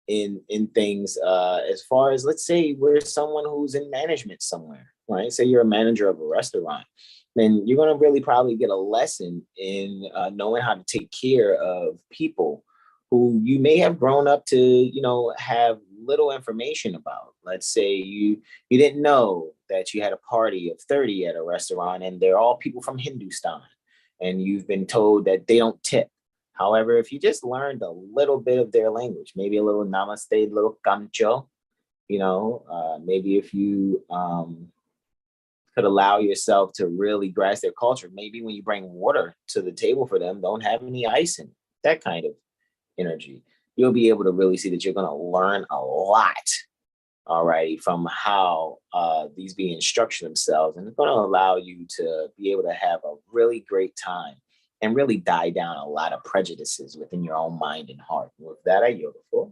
in things as far as, let's say we're someone who's in management somewhere, right? Say you're a manager of a restaurant, then you're going to really probably get a lesson in knowing how to take care of people who you may have grown up to, have little information about. Let's say you didn't know that you had a party of 30 at a restaurant and they're all people from Hindustan, and you've been told that they don't tip. However, if you just learned a little bit of their language, maybe a little namaste, a little kancho, maybe if you could allow yourself to really grasp their culture, maybe when you bring water to the table for them, don't have any ice in it, that kind of energy, you'll be able to really see that you're going to learn a lot, all right, from how these beings structure themselves. And it's going to allow you to be able to have a really great time and really die down a lot of prejudices within your own mind and heart. And with that, I yield the floor.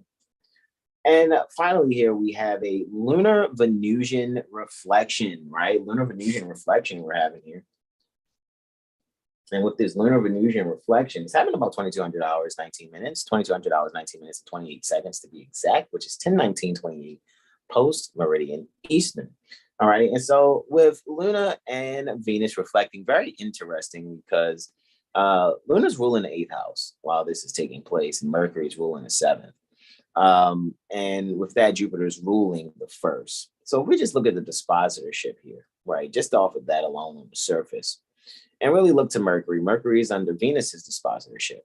And finally, here we have a lunar Venusian reflection, right? Lunar Venusian reflection we're having here. And with this lunar Venusian reflection, it's having about 2,200 hours, 19 minutes, 2,200 hours, 19 minutes, and 28 seconds to be exact, which is 10:19:28 post meridian Eastern. All right. And so with Luna and Venus reflecting, very interesting because Luna's ruling the 8th house while this is taking place, and Mercury's ruling the 7th. And with that, Jupiter's ruling the 1st. So if we just look at the dispositorship here, right, just off of that alone on the surface, and really look to Mercury. Mercury is under Venus's dispositorship,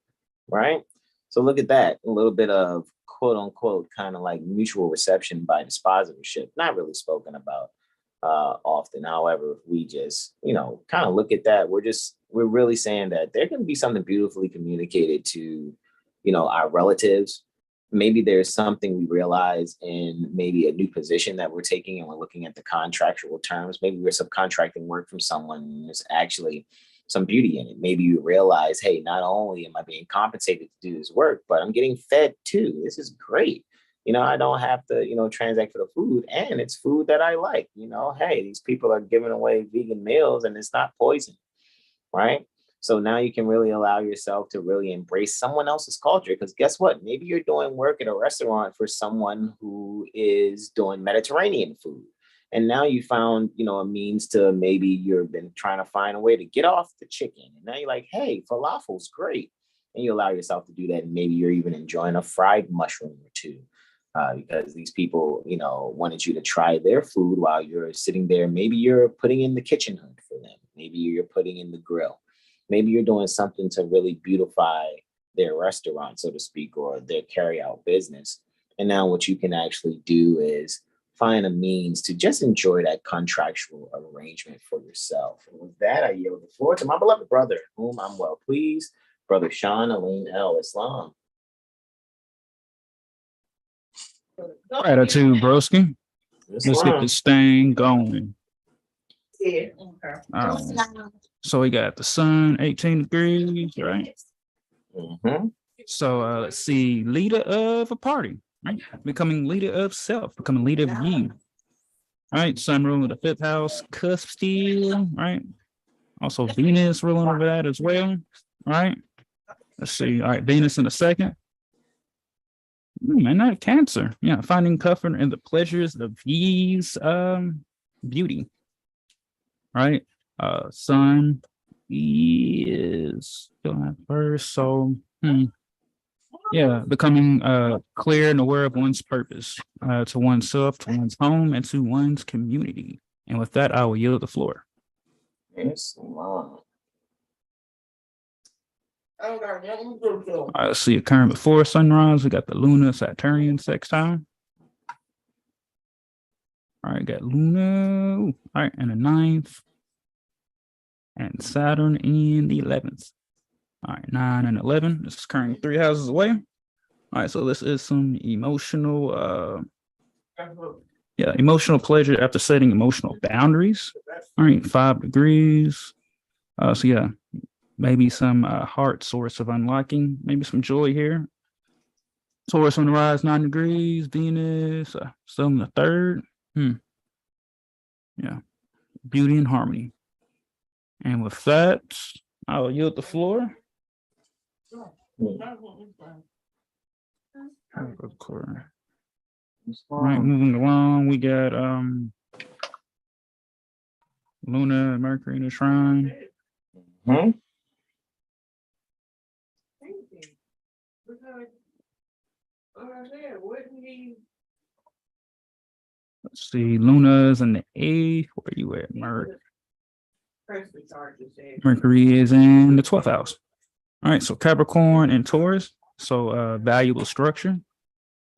right? So look at that, a little bit of quote unquote kind of like mutual reception by dispositorship, not really spoken about often. However, if we just, kind of look at that, we're really saying that there can be something beautifully communicated to, our relatives. Maybe there's something we realize in maybe a new position that we're taking and we're looking at the contractual terms. Maybe we're subcontracting work from someone and there's actually some beauty in it. Maybe you realize, hey, not only am I being compensated to do this work, but I'm getting fed too. This is great. I don't have to, transact for the food, and it's food that I like. Hey, these people are giving away vegan meals and it's not poison, right? So now you can really allow yourself to really embrace someone else's culture, because guess what? Maybe you're doing work at a restaurant for someone who is doing Mediterranean food. And now you found, a means to, maybe you've been trying to find a way to get off the chicken. And now you're like, hey, falafel's great. And you allow yourself to do that. And maybe you're even enjoying a fried mushroom or two. Because these people, wanted you to try their food while you're sitting there. Maybe you're putting in the kitchen hood for them. Maybe you're putting in the grill. Maybe you're doing something to really beautify their restaurant, so to speak, or their carry-out business. And now what you can actually do is find a means to just enjoy that contractual arrangement for yourself. And with that, I yield the floor to my beloved brother, whom I'm well pleased, Brother Sean Aline El Islam. Gratitude, broski. Let's get this thing going. Yeah. So we got the sun, 18 degrees, right? Mm-hmm. So let's see, leader of a party, right? Becoming leader of self, becoming leader of you. All right, sun ruling the 5th house, cusp still, right? Also Venus ruling over that as well, right? Let's see, all right, Venus in the 2nd. And that Cancer, yeah, finding comfort in the pleasures of ease, beauty, right? Sun is still at first, so yeah, becoming clear and aware of one's purpose, to oneself, to one's home, and to one's community. And with that, I will yield the floor. Yes, wow. All right, let's see, occurring before sunrise, we got the Lunar Saturnian sextile. All right, got Luna, all right, and the 9th, and Saturn in the 11th. All right, 9 and 11. This is occurring 3 houses away. All right, so this is some emotional, emotional pleasure after setting emotional boundaries. All right, 5 degrees. So yeah, maybe some heart source of unlocking, maybe some joy here. Taurus Sunrise, 9 degrees. Venus, still in the 3rd. Yeah, beauty and harmony. And with that, I'll yield the floor. All right, moving along, we got Luna and Mercury in the trine. Mm-hmm. Let's see, Luna's in the 8th. Where you at, Merc? Mercury is in the 12th house. All right, so Capricorn and Taurus. So valuable structure,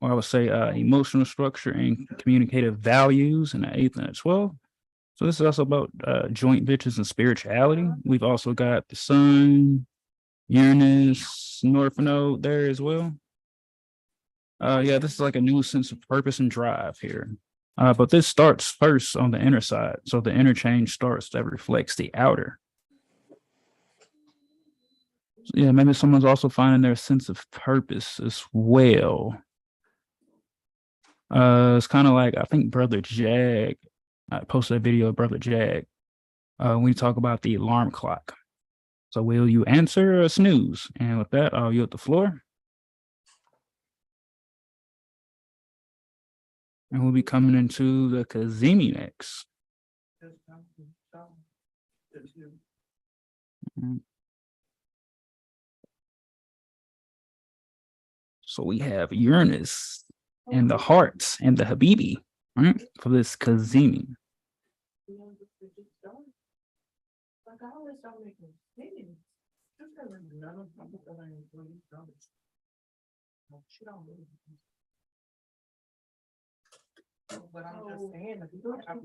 or I would say emotional structure and communicative values in the 8th and the 12th. So this is also about joint ventures and spirituality. We've also got the Sun, Uranus, North Node there as well. Yeah, this is like a new sense of purpose and drive here. But this starts first on the inner side. So the interchange starts that reflects the outer. So yeah, maybe someone's also finding their sense of purpose as well. It's kind of like, I think Brother Jag, I posted a video of Brother Jag. We talk about the alarm clock. So will you answer or snooze? And with that, I'll yield the floor. And we'll be coming into the Kazemi next. So we have Uranus and the hearts and the Habibi, right? For this Kazemi.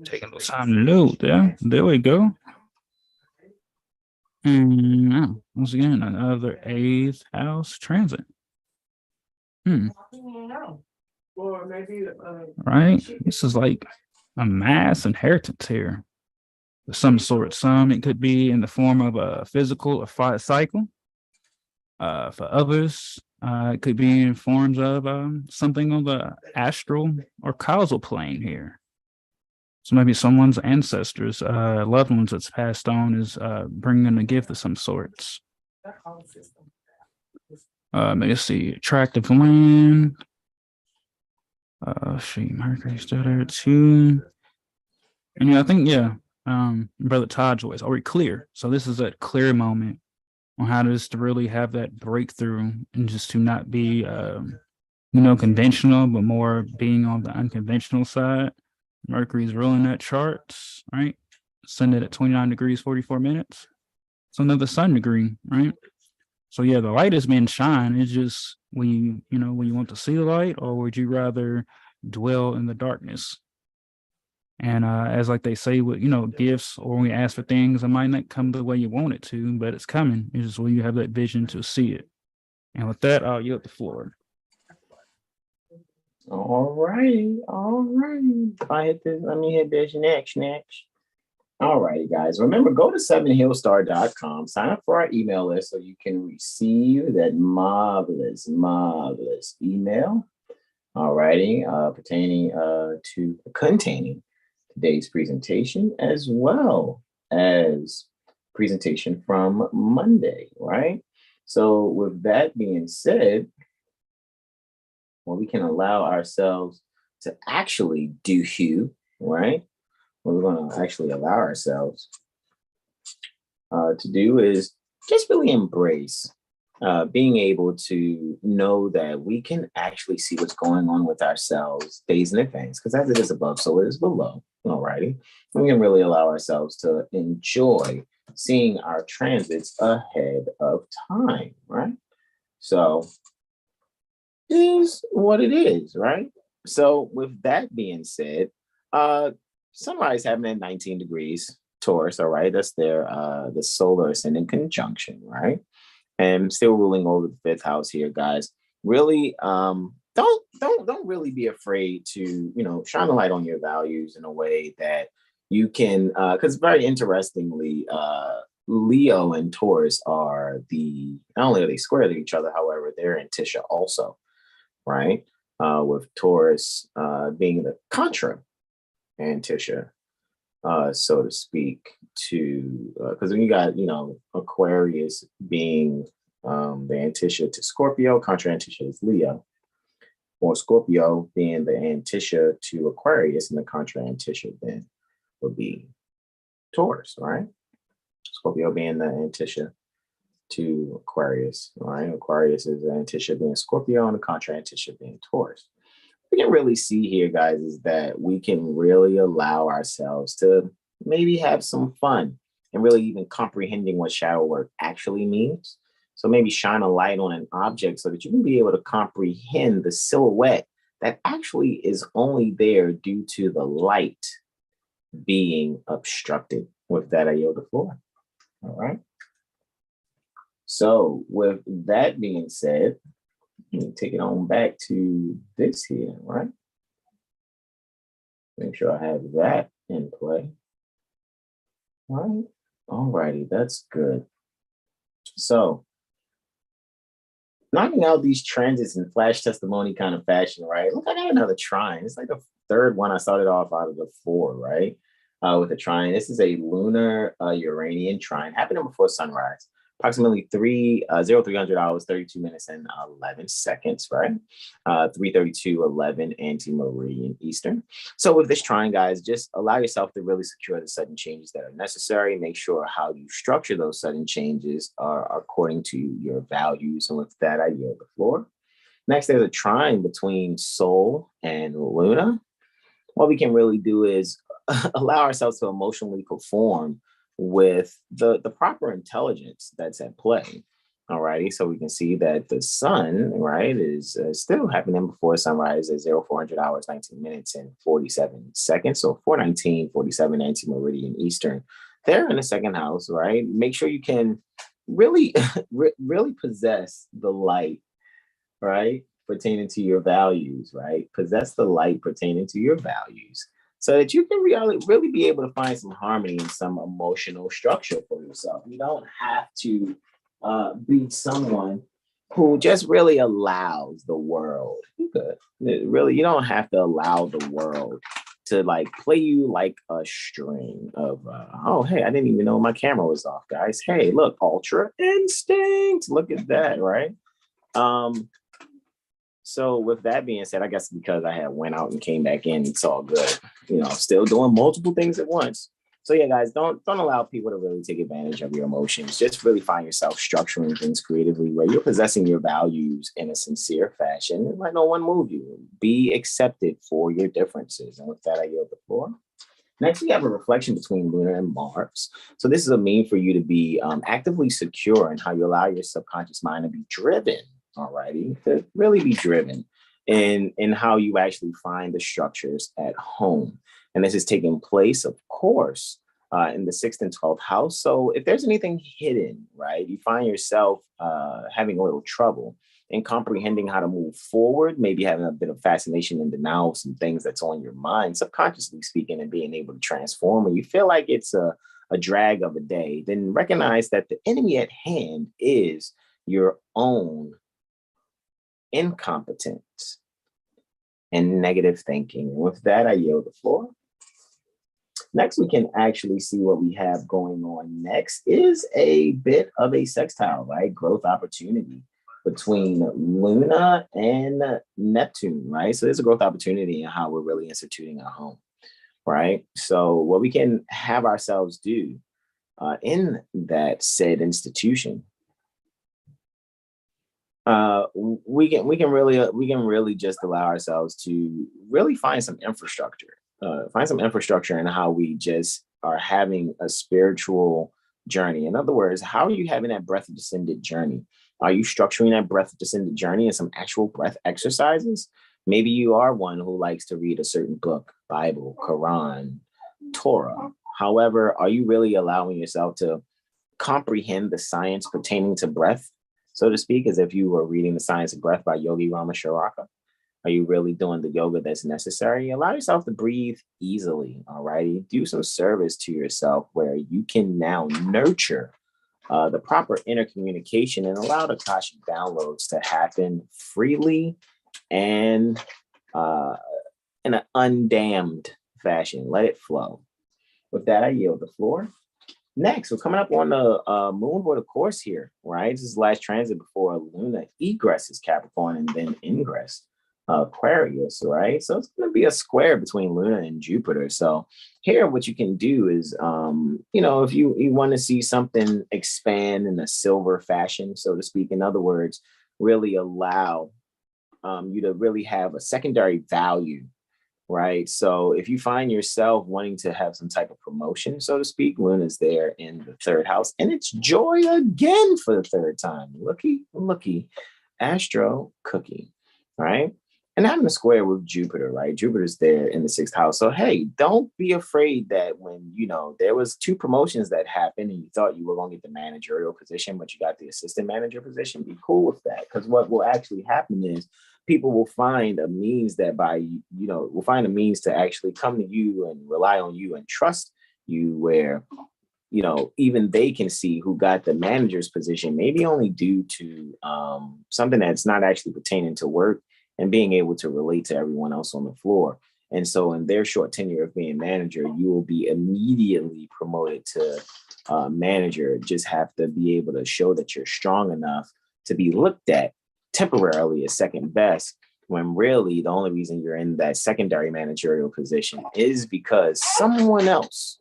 Taking a little time to load there. There we go. And once again, another 8th house transit. Right? This is like a mass inheritance here of some sort. Some it could be in the form of a physical or cycle. For others, it could be in forms of something on the astral or causal plane here. So maybe someone's ancestors, loved ones that's passed on is bringing a gift of some sorts. Let's see, attractive land. Mercury still there too. And yeah, I think, Brother Todd Joyce, are we clear? So this is a clear moment on how to really have that breakthrough and just to not be, conventional, but more being on the unconventional side. Mercury's ruling that chart, right? Sun at 29 degrees, 44 minutes. It's another sun degree, right? So yeah, the light has been shined. It's just when you want to see the light, or would you rather dwell in the darkness? And as like they say with gifts, or when we ask for things, it might not come the way you want it to, but it's coming. It's just when you have that vision to see it. And with that, I'll yield the floor. All right. If I hit this, let me hit this next. All righty, guys. Remember, go to 7hillstar.com, sign up for our email list so you can receive that marvelous email. All righty, containing today's presentation, as well as presentation from Monday, right? So with that being said, we can allow ourselves to actually do, right? What we're going to actually allow ourselves to do is just really embrace being able to know that we can actually see what's going on with ourselves days in advance, because as it is above, so it is below. Alrighty, we can really allow ourselves to enjoy seeing our transits ahead of time, right? So is what it is, right? So with that being said, Sunrise having at 19 degrees Taurus, all right, that's their the solar ascendant conjunction, right? And still ruling over the 5th house here, guys. Really, don't really be afraid to shine a light on your values in a way that you can, because very interestingly, Leo and Taurus are not only are they square to each other, however, they're in Tisha also, right? With Taurus being the contra Antisha, so to speak, to because when you got Aquarius being the Antisha to Scorpio, contra Antisha is Leo, or Scorpio being the Antisha to Aquarius, and the contra Antisha then would be Taurus, right? Scorpio being the Antisha to Aquarius, right? Aquarius is the Antisha being Scorpio, and the contra Antisha being Taurus. We can really see here, guys, is that we can really allow ourselves to maybe have some fun and really even comprehending what shadow work actually means, So maybe shine a light on an object so that you can be able to comprehend the silhouette that actually is only there due to the light being obstructed. With that, I yield the floor. All right. So with that being said, let me take it on back to this here, right? Make sure I have that in play. All right. All righty, that's good. So knocking out these transits in flash testimony kind of fashion, right? Look, I got another trine. It's like the third one I started off out of the four, right? With a trine. This is a lunar Uranian trine happening before sunrise. Approximately 0300 hours, 32 minutes and 11 seconds, right? 3:32:11 anti-meridian Eastern. So with this trine, guys, just allow yourself to really secure the sudden changes that are necessary. Make sure how you structure those sudden changes are according to your values. And with that, I yield the floor. Next, there's a trine between Sol and Luna. What we can really do is allow ourselves to emotionally perform with the proper intelligence that's at play. All righty. So we can see that the sun, right, is still happening before sunrise at 0400 hours, 19 minutes and 47 seconds. So 4:19:47 anti-meridian Eastern. They're in the second house, right? Make sure you can really, really possess the light, right, pertaining to your values, right? Possess the light pertaining to your values, so that you can really be able to find some harmony and some emotional structure for yourself. You don't have to be someone who just really allows the world. You don't have to allow the world to like play you like a string of, oh, hey, I didn't even know my camera was off, guys. Hey, look, ultra instinct. Look at that, right? So with that being said, I guess because I had went out and came back in, it's all good. You know, still doing multiple things at once. So yeah, guys, don't allow people to really take advantage of your emotions. Just really find yourself structuring things creatively where you're possessing your values in a sincere fashion and let no one move you. Be accepted for your differences. And with that, I yield the floor. Next, we have a reflection between Lunar and Mars. So this is a mean for you to be actively secure in how you allow your subconscious mind to be driven. All righty, to really be driven in how you actually find the structures at home. And this is taking place, of course, in the 6th and 12th house. So if there's anything hidden, right, you find yourself having a little trouble in comprehending how to move forward, maybe having a bit of fascination and denial of some things that's on your mind, subconsciously speaking, and being able to transform, and you feel like it's a drag of a day, then recognize that the enemy at hand is your own incompetence and negative thinking. With that, I yield the floor. Next, we can actually see what we have going on next is a bit of a sextile, right? Growth opportunity between Luna and Neptune, right? So there's a growth opportunity in how we're really instituting our home, right? So what we can have ourselves do in that said institution, we can really just allow ourselves to really find some infrastructure in how we just are having a spiritual journey. In other words, how are you having that breath of descended journey? Are you structuring that breath of descended journey in some actual breath exercises? Maybe you are one who likes to read a certain book, Bible, Quran, Torah. However, are you really allowing yourself to comprehend the science pertaining to breath, so to speak, as if you were reading The Science of Breath by Yogi Rama Sharaka? Are you really doing the yoga that's necessary? Allow yourself to breathe easily, all righty? Do some service to yourself where you can now nurture the proper inner communication and allow the Akashic downloads to happen freely and in an undammed fashion. Let it flow. With that, I yield the floor. Next, we're coming up on the moon for the course here, right? This is the last transit before Luna egresses Capricorn and then ingress Aquarius, right? So it's going to be a square between Luna and Jupiter. So here, what you can do is, if you want to see something expand in a silver fashion, so to speak, in other words, really allow you to really have a secondary value right? So if you find yourself wanting to have some type of promotion, so to speak, Luna's there in the third house, and it's joy again for the third time. Looky, Astro cookie, right? And having a square with Jupiter, right? Jupiter's there in the sixth house. So hey, don't be afraid that when there was two promotions that happened and you thought you were going to get the managerial position, but you got the assistant manager position. Be cool with that, because what will actually happen is people will find a means that will find a means to actually come to you and rely on you and trust you, where even they can see who got the manager's position, maybe only due to something that's not actually pertaining to work and being able to relate to everyone else on the floor. And so in their short tenure of being manager, you will be immediately promoted to manager. Just have to be able to show that you're strong enough to be looked at temporarily as second best, when really the only reason you're in that secondary managerial position is because someone else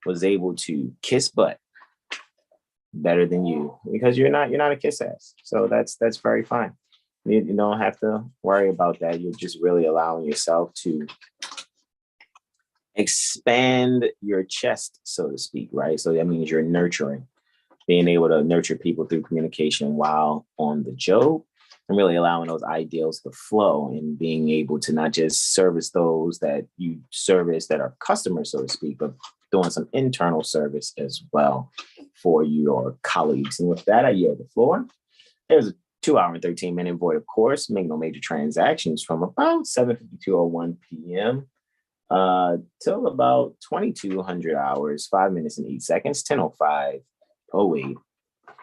was able to kiss butt better than you, because you're not a kiss ass. So that's very fine. You don't have to worry about that. You're just really allowing yourself to expand your chest, so to speak, right? So that means you're nurturing, being able to nurture people through communication while on the job, and really allowing those ideals to flow, and being able to not just service those that you service that are customers, so to speak, but doing some internal service as well for your colleagues. And with that, I yield the floor. There's a 2-hour and 13-minute void of course. Make no major transactions from about 7:52:01 p.m. Till about 2200 hours, 5 minutes and 8 seconds, 10:05:08.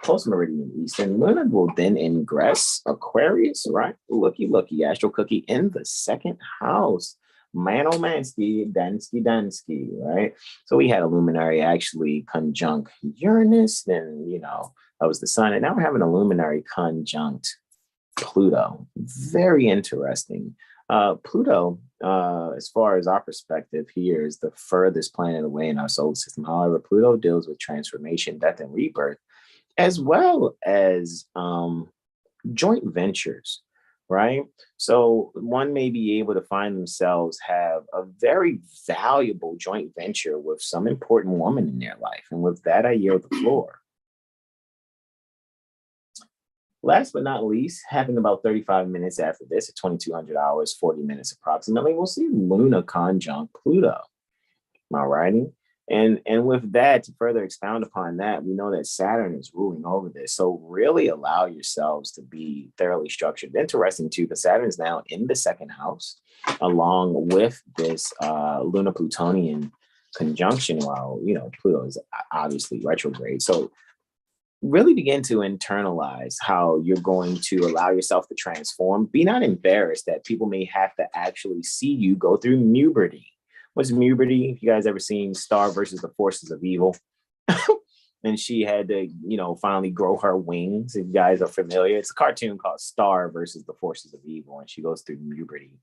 Post meridian Eastern. Luna will then ingress Aquarius, right? Looky, Astro Cookie in the second house. Man, oh mansky, dansky, right? So we had a luminary actually conjunct Uranus, then, that was the sun. And now we're having a luminary conjunct Pluto. Very interesting. Pluto, as far as our perspective here, is the furthest planet away in our solar system. However, Pluto deals with transformation, death, and rebirth, as well as joint ventures, right? So one may be able to find themselves have a very valuable joint venture with some important woman in their life. And with that, I yield the floor. Last but not least, happening about 35 minutes after this, at 2200 hours, 40 minutes approximately, we'll see Luna conjunct Pluto. All righty. And with that, to further expound upon that, we know that Saturn is ruling over this. So really allow yourselves to be thoroughly structured. Interesting too, because Saturn is now in the second house, along with this lunar Plutonian conjunction, while, Pluto is obviously retrograde. So really begin to internalize how you're going to allow yourself to transform. Be not embarrassed that people may have to actually see you go through puberty. What's puberty? If you guys ever seen Star versus the Forces of Evil? And she had to, finally grow her wings. If you guys are familiar, it's a cartoon called Star versus the Forces of Evil, and she goes through puberty.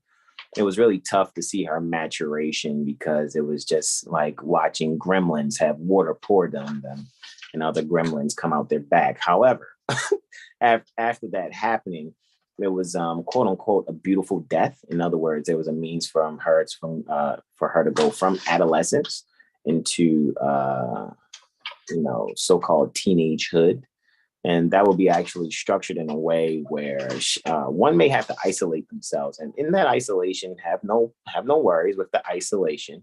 It was really tough to see her maturation, because it was just like watching gremlins have water poured on them and other gremlins come out their back. However, after that happening, there was quote unquote a beautiful death. In other words, there was a means for her to go from adolescence into so-called teenagehood. And that will be actually structured in a way where one may have to isolate themselves. And in that isolation, have no worries with the isolation,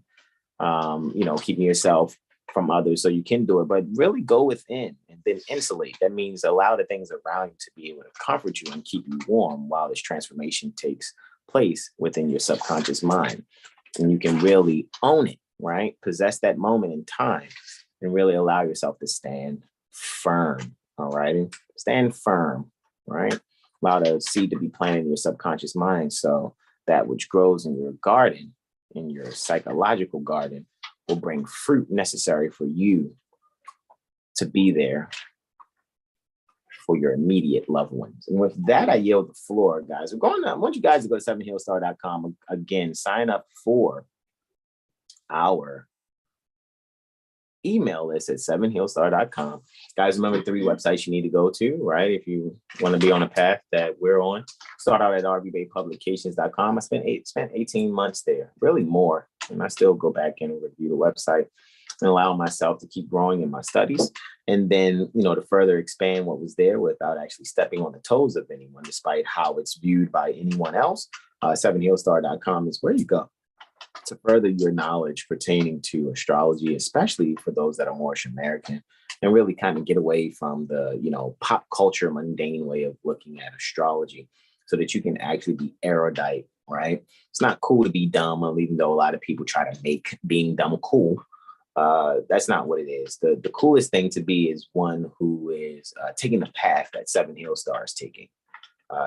keeping yourself from others so you can do it, but really go within and then insulate. That means allow the things around you to be able to comfort you and keep you warm while this transformation takes place within your subconscious mind. And you can really own it, right? Possess that moment in time and really allow yourself to stand firm. All righty. Stand firm, right? Allow the seed to be planted in your subconscious mind, so that which grows in your garden, in your psychological garden, will bring fruit necessary for you to be there for your immediate loved ones. And with that, I yield the floor, guys. I want you guys to go to 7hillstar.com. Again, sign up for our email us at 7heelstar.com. Guys, remember 3 websites you need to go to, right? If you want to be on a path that we're on. Start out at rbbaypublications.com. I spent 18 months there, really more. And I still go back in and review the website and allow myself to keep growing in my studies. And then, to further expand what was there without actually stepping on the toes of anyone, despite how it's viewed by anyone else. 7heelstar.com is where you go to further your knowledge pertaining to astrology, especially for those that are Moorish American, and really kind of get away from the, pop culture mundane way of looking at astrology so that you can actually be erudite, right? It's not cool to be dumb, even though a lot of people try to make being dumb cool. That's not what it is. The coolest thing to be is one who is taking the path that 7 Heel Star is taking,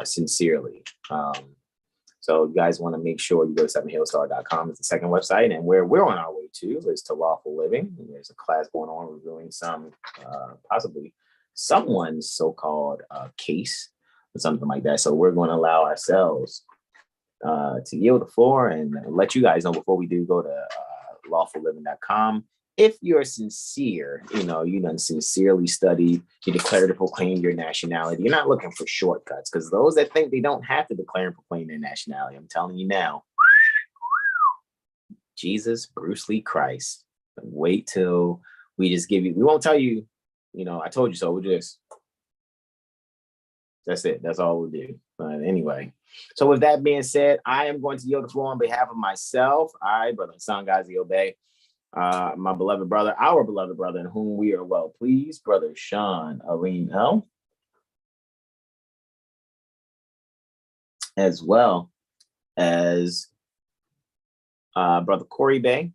sincerely. So you guys want to make sure you go to 7heelstar.com. It's the second website. And where we're on our way to is to Lawful Living. And there's a class going on reviewing possibly someone's so-called case or something like that. So we're going to allow ourselves to yield the floor and let you guys know before we do go to lawfulliving.com. If you're sincere, you done sincerely studied, you declare to proclaim your nationality. You're not looking for shortcuts, because those that think they don't have to declare and proclaim their nationality, I'm telling you now, Jesus, Bruce Lee, Christ. Wait till we just give you, we won't tell you, I told you so. That's it. That's all we'll do. But anyway, so with that being said, I am going to yield the floor on behalf of myself. I, Brother Hassan Ghazi Obey, my beloved brother, our beloved brother, in whom we are well pleased, Brother Sean Alim L, as well as Brother Corey Bay,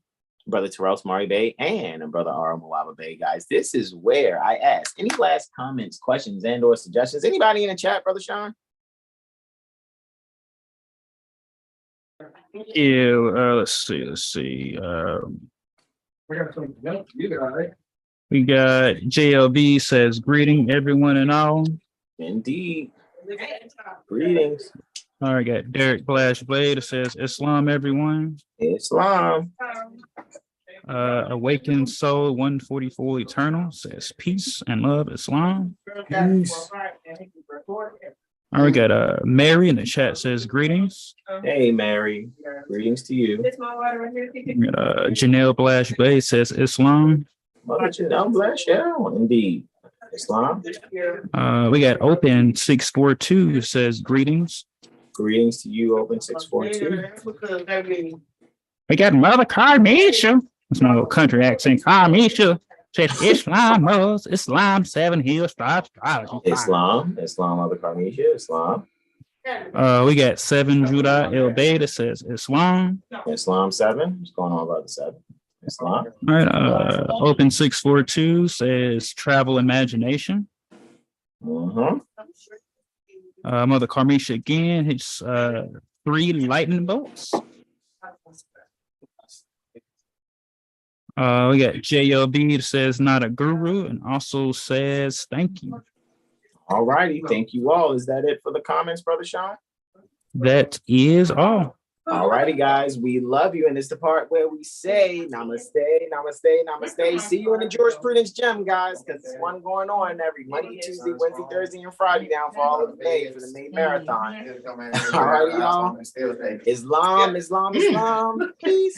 Brother Terrell Mari Bay, and Brother Ara Muwaba Bay. Guys, this is where I ask any last comments, questions, and or suggestions. Anybody in the chat, Brother Sean? Yeah, let's see. We got JLB says, greeting everyone and all. Indeed. Greetings. All right, got Derek Blash Blade that says, Islam, everyone. Islam. Awakened Soul 144 Eternal says, peace and love, Islam. Peace. All right, we got Mary in the chat says, greetings. Hey, Mary. Greetings to you. Janelle Blash Bay says, Islam. Mother Janelle Blash, yeah, indeed. Islam. We got Open 642 says, greetings. Greetings to you, Open 642. We got Mother Carmisha. That's my little country accent. Carmisha says, Islam 7 Heel Star Astrology. Islam, Mother Carmisha, Islam. We got 7 Judah El Beta says, Islam. Islam 7. What's going on, Brother 7? Islam. All right. Open 642 says, travel imagination. Mm-hmm. Mother Carmisha again, hits 3 lightning bolts. We got JLB that says, not a guru, and also says, thank you. All righty. Thank you all. Is that it for the comments, Brother Sean? That is all. All righty, guys. We love you. And it's the part where we say namaste, namaste, namaste. See you in the jurisprudence gym, guys, because there's one going on every Monday, Tuesday, Wednesday, Thursday, and Friday down for all of the May for the May Marathon. All righty, y'all. Islam, Islam, Islam. Peace.